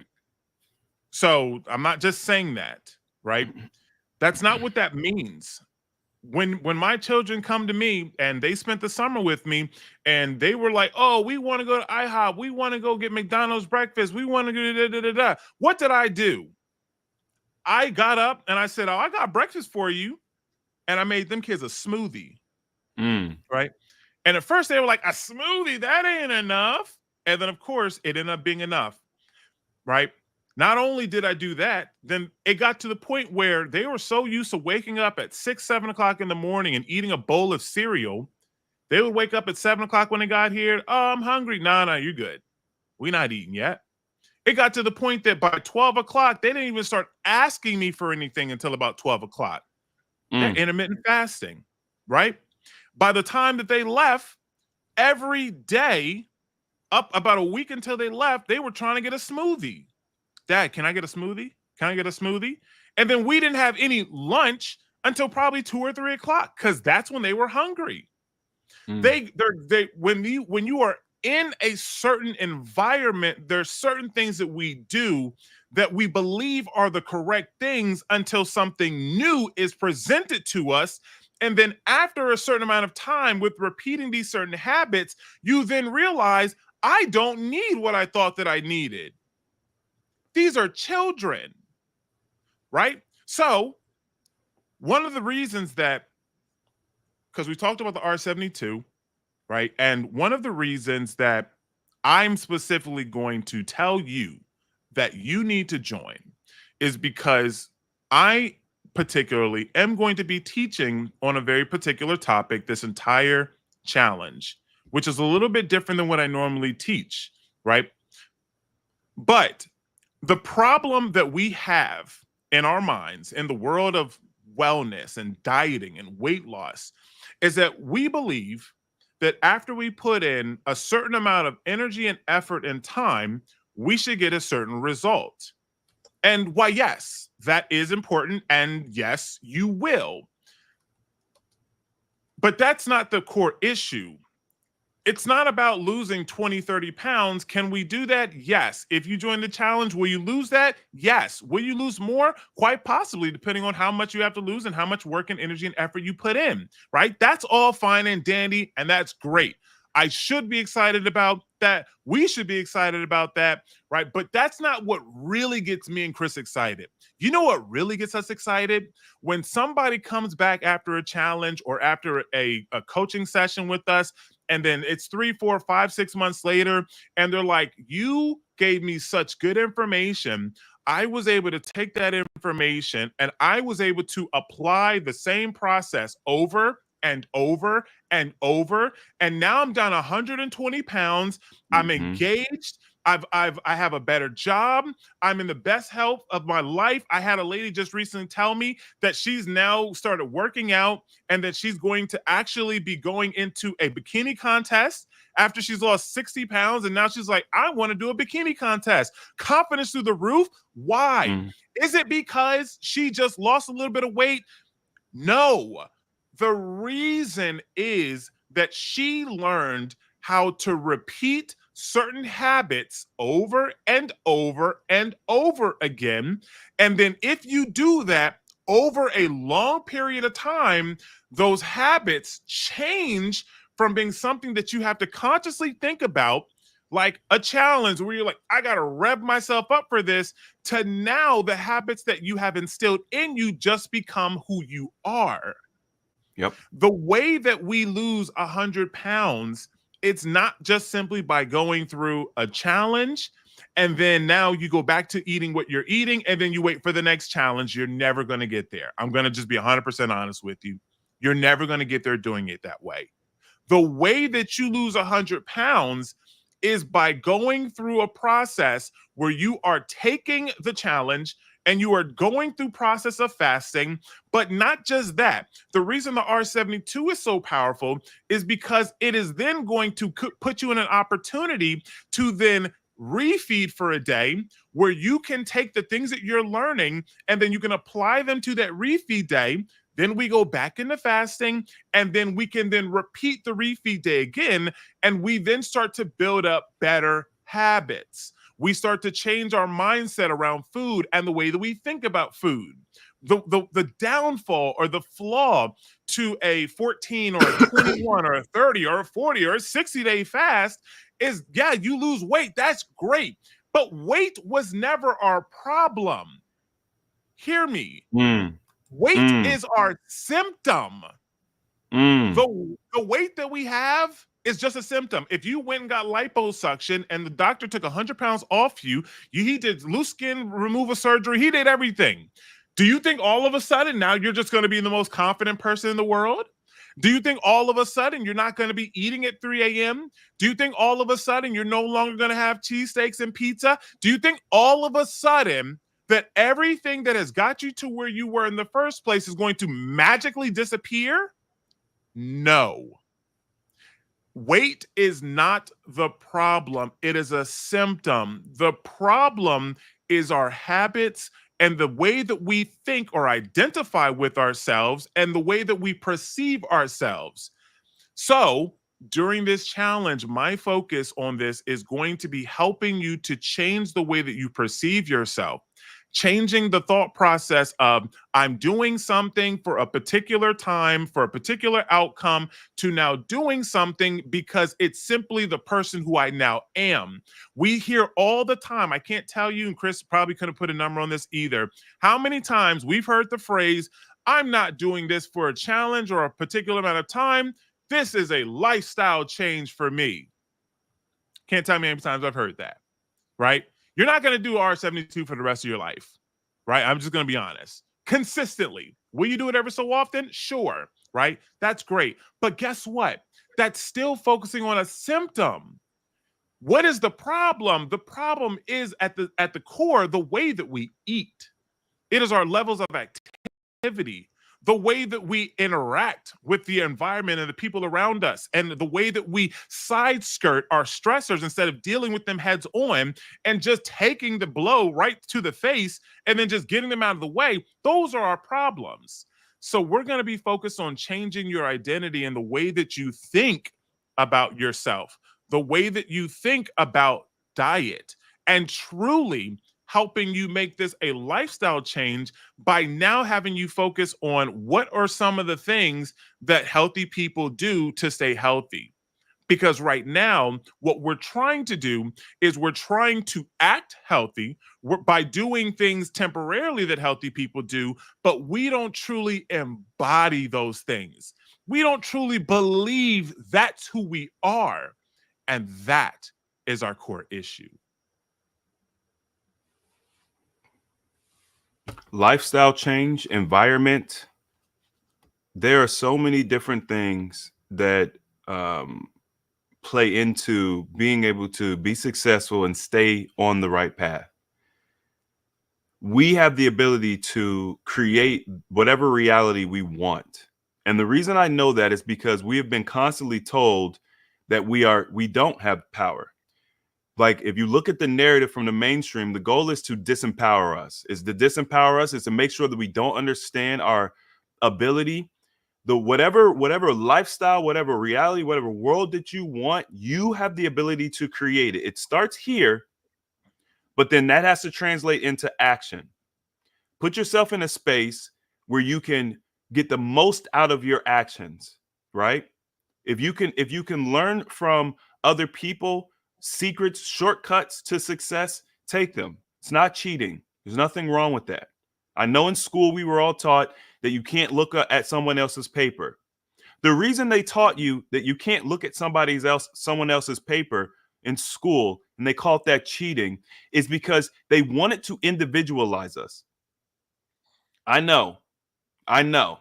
So I'm not just saying that, right? That's not what that means. When my children come to me and they spent the summer with me and they were like, oh, we want to go to IHOP, we want to go get McDonald's breakfast, we want to go da. What did I do? I got up and I said, oh, I got breakfast for you. And I made them kids a smoothie. Right? And at first they were like, a smoothie, that ain't enough. And then of course it ended up being enough. Right? Not only did I do that, then it got to the point where they were so used to waking up at 6, 7 o'clock in the morning and eating a bowl of cereal. They would wake up at 7 o'clock when they got here. Oh, I'm hungry. No, you're good. We're not eating yet. It got to the point that by 12 o'clock, they didn't even start asking me for anything until about 12 o'clock. They're intermittent fasting, right? By the time that they left, every day, up about a week until they left, they were trying to get a smoothie. Dad, can I get a smoothie? Can I get a smoothie? And then we didn't have any lunch until probably 2 or 3 o'clock because that's when they were hungry. When you are in a certain environment, there's certain things that we do that we believe are the correct things until something new is presented to us. And then after a certain amount of time with repeating these certain habits, you then realize I don't need what I thought that I needed. These are children, right? So one of the reasons that, because we talked about the R72, right? And one of the reasons that I'm specifically going to tell you that you need to join is because I particularly am going to be teaching on a very particular topic this entire challenge, which is a little bit different than what I normally teach, right? But the problem that we have in our minds in the world of wellness and dieting and weight loss is that we believe that after we put in a certain amount of energy and effort and time, we should get a certain result. And why, yes, that is important. And yes, you will. But that's not the core issue. It's not about losing 20, 30 pounds. Can we do that? Yes. If you join the challenge, will you lose that? Yes. Will you lose more? Quite possibly, depending on how much you have to lose and how much work and energy and effort you put in, right? That's all fine and dandy, and that's great. I should be excited about that. We should be excited about that, right? But that's not what really gets me and Chris excited. You know what really gets us excited? When somebody comes back after a challenge or after a coaching session with us, and then it's 3, 4, 5, 6 months later, and they're like, you gave me such good information. I was able to take that information and I was able to apply the same process over and over and over. And now I'm down 120 pounds. I'm engaged. I have a better job. I'm in the best health of my life. I had a lady just recently tell me that she's now started working out and that she's going to actually be going into a bikini contest after she's lost 60 pounds. And now she's like, I want to do a bikini contest. Confidence through the roof. Why? Is it because she just lost a little bit of weight? No. The reason is that she learned how to repeat certain habits over and over and over again. And then if you do that over a long period of time, those habits change from being something that you have to consciously think about, like a challenge where you're like, I got to rev myself up for this, to now the habits that you have instilled in you just become who you are. Yep. The way that we lose 100 pounds, it's not just simply by going through a challenge and then now you go back to eating what you're eating and then you wait for the next challenge. You're never going to get there. I'm going to just be 100% honest with you. You're never going to get there doing it that way. The way that you lose 100 pounds is by going through a process where you are taking the challenge and you are going through process of fasting, but not just that. The reason the R72 is so powerful is because it is then going to put you in an opportunity to then refeed for a day where you can take the things that you're learning and then you can apply them to that refeed day. Then we go back into fasting and then we can then repeat the refeed day again. And we then start to build up better habits. We start to change our mindset around food and the way that we think about food. The downfall or the flaw to a 14 or a 21 or a 30 or a 40 or a 60-day fast is, yeah, you lose weight. That's great. But weight was never our problem. Hear me. Weight is our symptom. The weight that we have is just a symptom. If you went and got liposuction and the doctor took 100 pounds off you, he did loose skin removal surgery, he did everything. Do you think all of a sudden now you're just going to be the most confident person in the world? Do you think all of a sudden you're not going to be eating at 3 a.m.? Do you think all of a sudden you're no longer going to have cheesesteaks and pizza? Do you think all of a sudden that everything that has got you to where you were in the first place is going to magically disappear? No. Weight is not the problem. It is a symptom. The problem is our habits and the way that we think or identify with ourselves and the way that we perceive ourselves. So during this challenge, my focus on this is going to be helping you to change the way that you perceive yourself. Changing the thought process of I'm doing something for a particular time, for a particular outcome, to now doing something because it's simply the person who I now am. We hear all the time, I can't tell you, and Chris probably couldn't put a number on this either, how many times we've heard the phrase, I'm not doing this for a challenge or a particular amount of time. This is a lifestyle change for me. Can't tell me how many times I've heard that, right? You're not going to do R72 for the rest of your life, right? I'm just going to be honest. Consistently. Will you do it ever so often? Sure, right? That's great. But guess what? That's still focusing on a symptom. What is the problem? The problem is at the core, the way that we eat. It is our levels of activity, the way that we interact with the environment and the people around us, and the way that we side skirt our stressors instead of dealing with them heads on and just taking the blow right to the face and then just getting them out of the way. Those are our problems. So we're going to be focused on changing your identity and the way that you think about yourself, the way that you think about diet, and truly helping you make this a lifestyle change by now having you focus on what are some of the things that healthy people do to stay healthy. Because right now, what we're trying to do is we're trying to act healthy by doing things temporarily that healthy people do, but we don't truly embody those things. We don't truly believe that's who we are. And that is our core issue. Lifestyle change, environment. There are so many different things that play into being able to be successful and stay on the right path. We have the ability to create whatever reality we want. And the reason I know that is because we have been constantly told that we don't have power. Like if you look at the narrative from the mainstream, the goal is to disempower us. Is to disempower us is to make sure that we don't understand our ability. The whatever lifestyle, whatever reality, whatever world that you want, you have the ability to create it. It starts here, but then that has to translate into action. Put yourself in a space where you can get the most out of your actions, right? If you can learn from other people secrets, shortcuts to success, take them. It's not cheating. There's nothing wrong with that. I know in school we were all taught that you can't look at someone else's paper. The reason they taught you that you can't look at someone else's paper in school, and they called that cheating, is because they wanted to individualize us. I know. I know.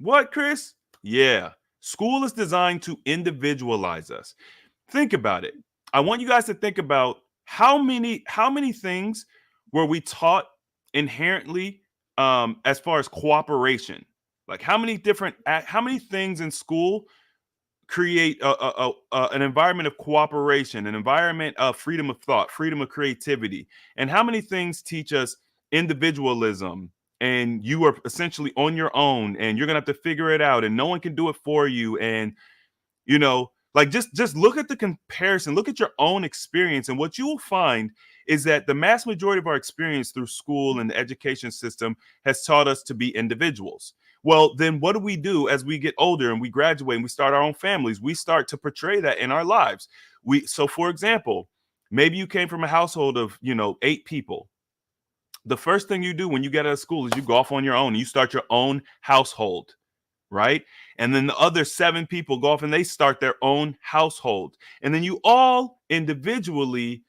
What, Chris? Yeah. School is designed to individualize us. Think about it. I want you guys to think about how many things were we taught inherently as far as cooperation? Like how many things in school create an environment of cooperation, an environment of freedom of thought, freedom of creativity, and how many things teach us individualism, and you are essentially on your own and you're gonna have to figure it out and no one can do it for you. And like just look at the comparison, look at your own experience, and what you will find is that the mass majority of our experience through school and the education system has taught us to be individuals. Well, then what do we do as we get older and we graduate and we start our own families? We start to portray that in our lives. So for example, maybe you came from a household of 8 people. The first thing you do when you get out of school is you go off on your own and you start your own household, right? And then the other 7 people go off and they start their own household. And then you all individually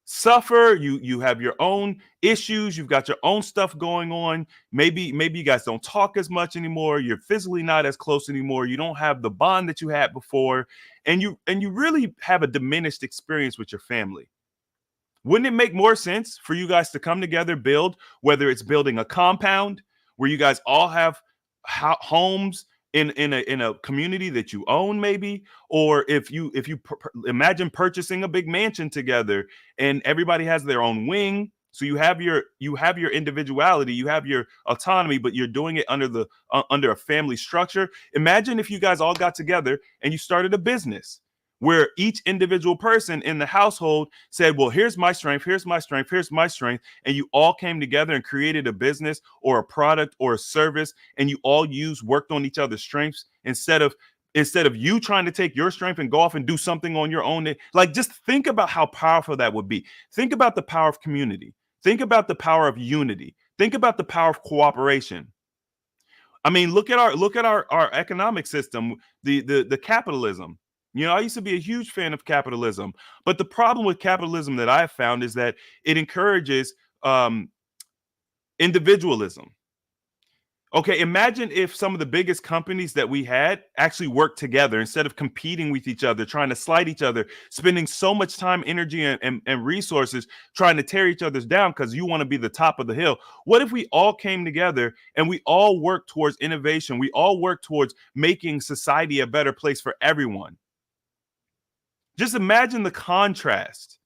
suffer. You have your own issues, you've got your own stuff going on. Maybe you guys don't talk as much anymore, you're physically not as close anymore, you don't have the bond that you had before, and you really have a diminished experience with your family. Wouldn't it make more sense for you guys to come together, build, whether it's building a compound where you guys all have homes in a community that you own, maybe, or if you imagine purchasing a big mansion together and everybody has their own wing, so you have your individuality, you have your autonomy, but you're doing it under a family structure. Imagine if you guys all got together and you started a business where each individual person in the household said, well, here's my strength, here's my strength, here's my strength. And you all came together and created a business or a product or a service, and you all worked on each other's strengths instead of you trying to take your strength and go off and do something on your own. Like, just think about how powerful that would be. Think about the power of community. Think about the power of unity. Think about the power of cooperation. I mean, look at our economic system, the capitalism. I used to be a huge fan of capitalism, but the problem with capitalism that I have found is that it encourages individualism. Okay, imagine if some of the biggest companies that we had actually worked together instead of competing with each other, trying to slight each other, spending so much time, energy, and resources trying to tear each other's down because you want to be the top of the hill. What if we all came together and we all worked towards innovation? We all worked towards making society a better place for everyone. Just imagine the contrast.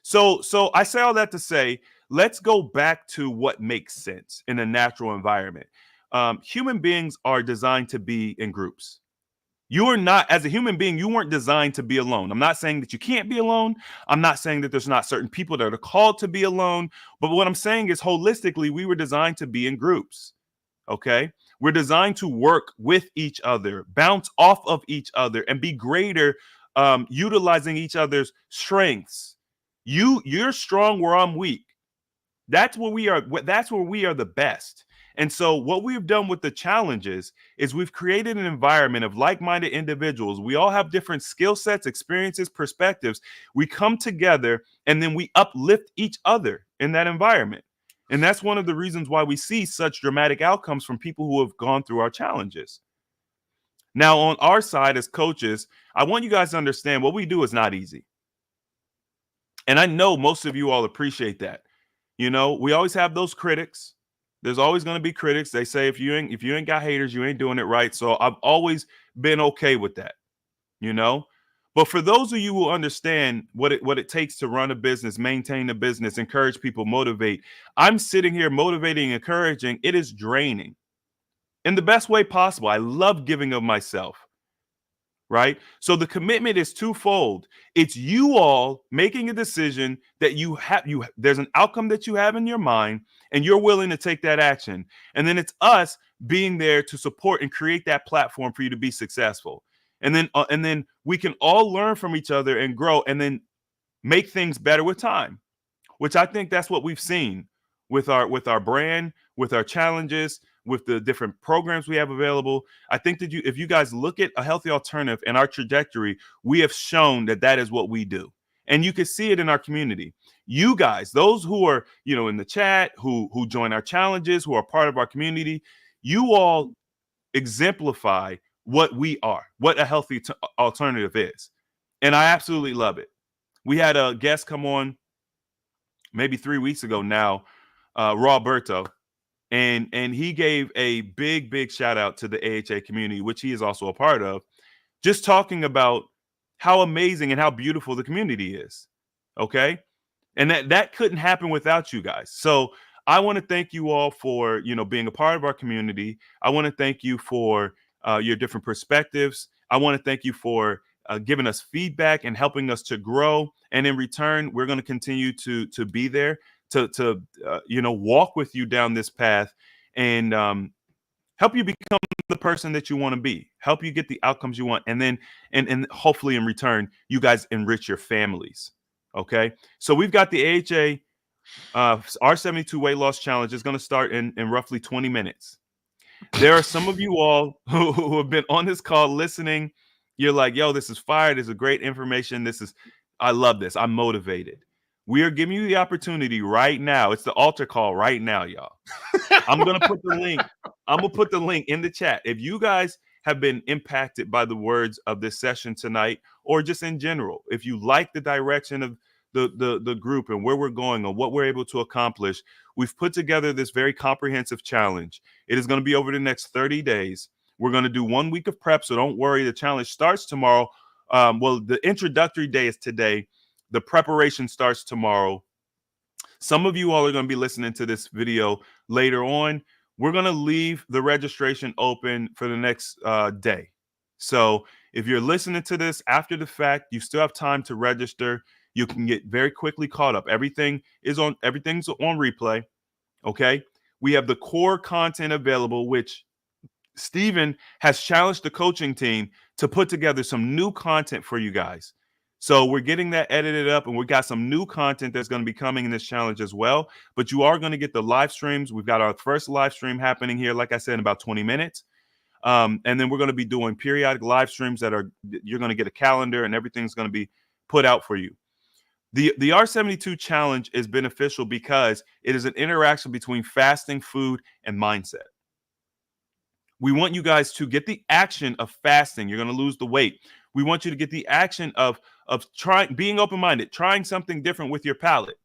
So I say all that to say, let's go back to what makes sense in a natural environment. Human beings are designed to be in groups. You are not, as a human being, you weren't designed to be alone. I'm not saying that you can't be alone. I'm not saying that there's not certain people that are called to be alone. But what I'm saying is, holistically, we were designed to be in groups. Okay? We're designed to work with each other, bounce off of each other, and be greater, utilizing each other's strengths. You're strong where I'm weak. That's where we are. That's where we are the best. And so what we've done with the challenges is we've created an environment of like-minded individuals. We all have different skill sets, experiences, perspectives. We come together and then we uplift each other in that environment. And that's one of the reasons why we see such dramatic outcomes from people who have gone through our challenges. Now, on our side as coaches, I want you guys to understand what we do is not easy. And I know most of you all appreciate that. You know, we always have those critics. There's always going to be critics. They say if you ain't got haters, you ain't doing it right. So I've always been okay with that, you know. But for those of you who understand what it takes to run a business, maintain a business, encourage people, motivate, I'm sitting here motivating, encouraging. It is draining in the best way possible. I love giving of myself. Right? So the commitment is twofold. It's you all making a decision that there's an outcome that you have in your mind and you're willing to take that action. And then it's us being there to support and create that platform for you to be successful. And then we can all learn from each other and grow and then make things better with time, which I think that's what we've seen with our brand, with our challenges, with the different programs we have available. I think that if you guys look at a healthy alternative and our trajectory, we have shown that is what we do. And you can see it in our community. You guys, those who are, in the chat, who join our challenges, who are part of our community, you all exemplify what we are, what a healthy alternative is. And I absolutely love it. We had a guest come on maybe 3 weeks ago now, Roberto, and he gave a big shout out to the AHA community, which he is also a part of, just talking about how amazing and how beautiful the community is. Okay. And that couldn't happen without you guys. So I want to thank you all for, being a part of our community. I want to thank you for your different perspectives. I want to thank you for giving us feedback and helping us to grow. And in return, we're going to continue to be there to walk with you down this path and help you become the person that you want to be, help you get the outcomes you want. And then, and hopefully in return, you guys enrich your families. Okay. So we've got the AHA R72 weight loss challenge is going to start in roughly 20 minutes. There are some of you all who have been on this call listening. You're like, yo, this is fire. This is great information. I love this. I'm motivated. We are giving you the opportunity right now. It's the altar call right now, y'all. I'm going to put the link. I'm going to put the link in the chat. If you guys have been impacted by the words of this session tonight, or just in general, if you like the direction of the group and where we're going and what we're able to accomplish, we've put together this very comprehensive challenge. It is going to be over the next 30 days. We're going to do 1 week of prep, so don't worry. The challenge starts tomorrow. The introductory day is today. The preparation starts tomorrow. Some of you all are going to be listening to this video later on. We're going to leave the registration open for the next day. So if you're listening to this after the fact, you still have time to register. You can get very quickly caught up. Everything's on replay. Okay. We have the core content available, which Steven has challenged the coaching team to put together some new content for you guys. So we're getting that edited up, and we got some new content that's going to be coming in this challenge as well. But you are going to get the live streams. We've got our first live stream happening here, like I said, in about 20 minutes. And then we're going to be doing periodic live streams you're going to get a calendar, and everything's going to be put out for you. The R72 challenge is beneficial because it is an interaction between fasting, food, and mindset. We want you guys to get the action of fasting. You're going to lose the weight. We want you to get the action of being open-minded, trying something different with your palate.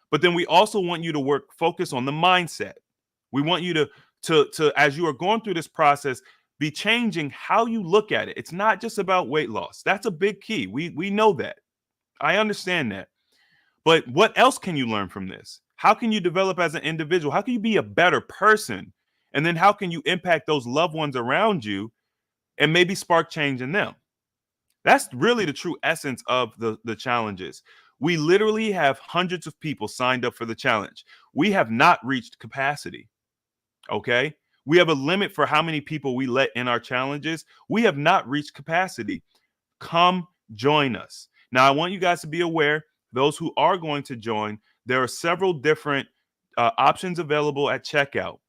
But then we also want you to focus on the mindset. We want you to as you are going through this process, be changing how you look at it. It's not just about weight loss. That's a big key. We know that. I understand that. But what else can you learn from this? How can you develop as an individual? How can you be a better person? And then how can you impact those loved ones around you and maybe spark change in them? That's really the true essence of the challenges. We literally have hundreds of people signed up for the challenge. We have not reached capacity. Okay. We have a limit for how many people we let in our challenges. We have not reached capacity. Come join us. Now, I want you guys to be aware, those who are going to join, there are several different options available at checkout.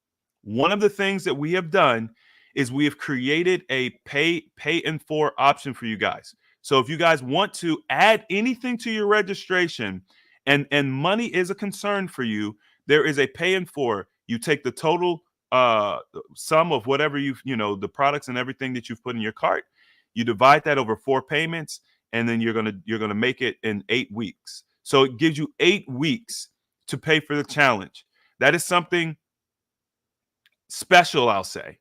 One of the things that we have done is we have created a pay in 4 option for you guys. So if you guys want to add anything to your registration and money is a concern for you, There is a pay in four. You take the total sum of whatever the products and everything that you've put in your cart. You divide that over 4 payments, and then you're gonna make it in 8 weeks. So it gives you 8 weeks to pay for the challenge. That is something special, I'll say,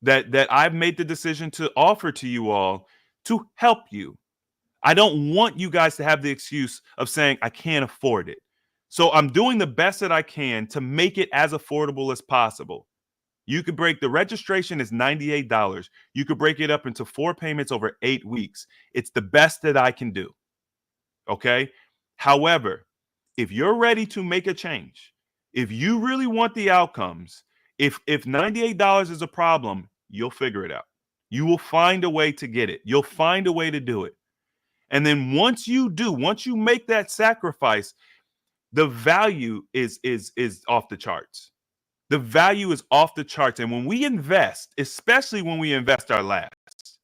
that I've made the decision to offer to you all to help you. I don't want you guys to have the excuse of saying I can't afford it. So I'm doing the best that I can to make it as affordable as possible. You could break the registration is $98. You could break it up into 4 payments over 8 weeks. It's the best that I can do. Okay? However, if you're ready to make a change, if you really want the outcomes, if $98 is a problem, you'll figure it out. You will find a way to get it. You'll find a way to do it. And then once you make that sacrifice, the value is off the charts. The value is off the charts. And when we invest, especially when we invest our last,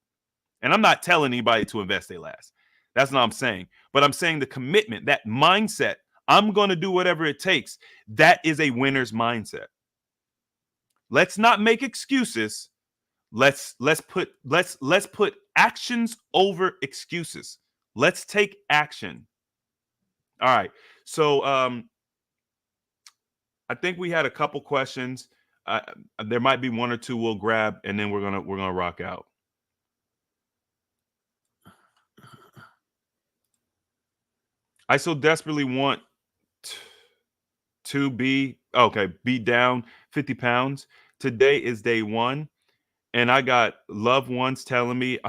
and I'm not telling anybody to invest their last. That's not what I'm saying. But I'm saying the commitment, that mindset, I'm going to do whatever it takes. That is a winner's mindset. Let's not make excuses. Let's put actions over excuses. Let's take action. All right. So I think we had a couple questions. There might be one or two we'll grab, and then we're gonna rock out. I so desperately want to be down 50 pounds. Today is day 1, and I got loved ones telling me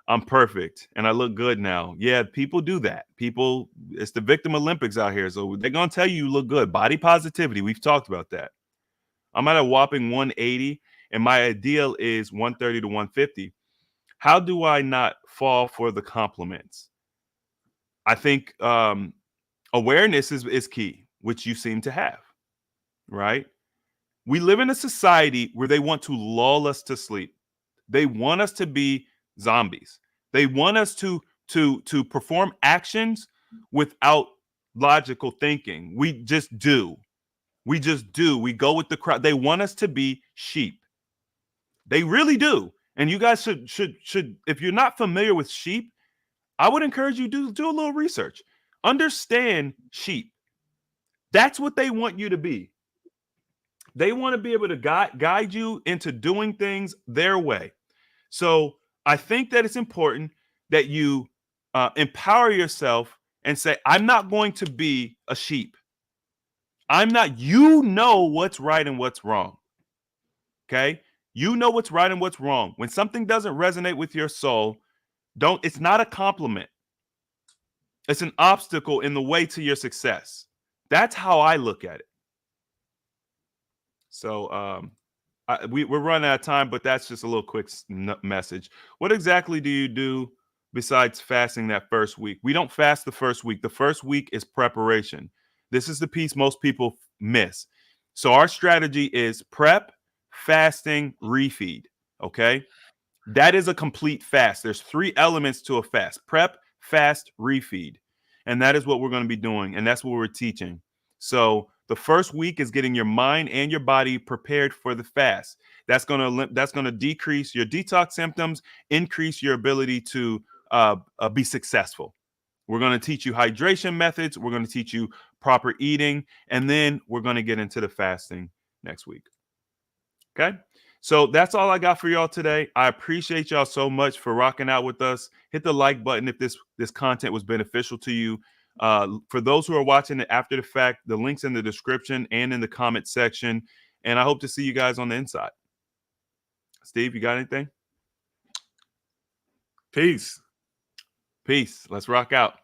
I'm perfect and I look good now. Yeah, people do that. People, it's the victim Olympics out here. So they're going to tell you look good. Body positivity. We've talked about that. I'm at a whopping 180, and my ideal is 130 to 150. How do I not fall for the compliments? I think awareness is key, which you seem to have, right? We live in a society where they want to lull us to sleep. They want us to be zombies. They want us to perform actions without logical thinking. We just do. We go with the crowd. They want us to be sheep. They really do. And you guys should if you're not familiar with sheep, I would encourage you to do a little research. Understand sheep. That's what they want you to be. They want to be able to guide you into doing things their way. So I think that it's important that you empower yourself and say, I'm not going to be a sheep. I'm not, you know what's right and what's wrong. Okay? You know what's right and what's wrong. When something doesn't resonate with your soul, it's not a compliment. It's an obstacle in the way to your success. That's how I look at it. So we're running out of time, but that's just a little quick message. What exactly do you do besides fasting that first week? We don't fast the first week. The first week is preparation. This is the piece most people miss. So our strategy is prep, fasting, refeed. Okay. That is a complete fast. There's 3 elements to a fast: prep, fast, refeed. And that is what we're going to be doing. And that's what we're teaching. So the first week is getting your mind and your body prepared for the fast. That's going to decrease your detox symptoms, increase your ability to be successful. We're going to teach you hydration methods. We're going to teach you proper eating. And then we're going to get into the fasting next week. Okay. So that's all I got for y'all today. I appreciate y'all so much for rocking out with us. Hit the like button if this content was beneficial to you. For those who are watching it after the fact, the link's in the description and in the comment section. And I hope to see you guys on the inside. Steve, you got anything? Peace. Peace. Let's rock out.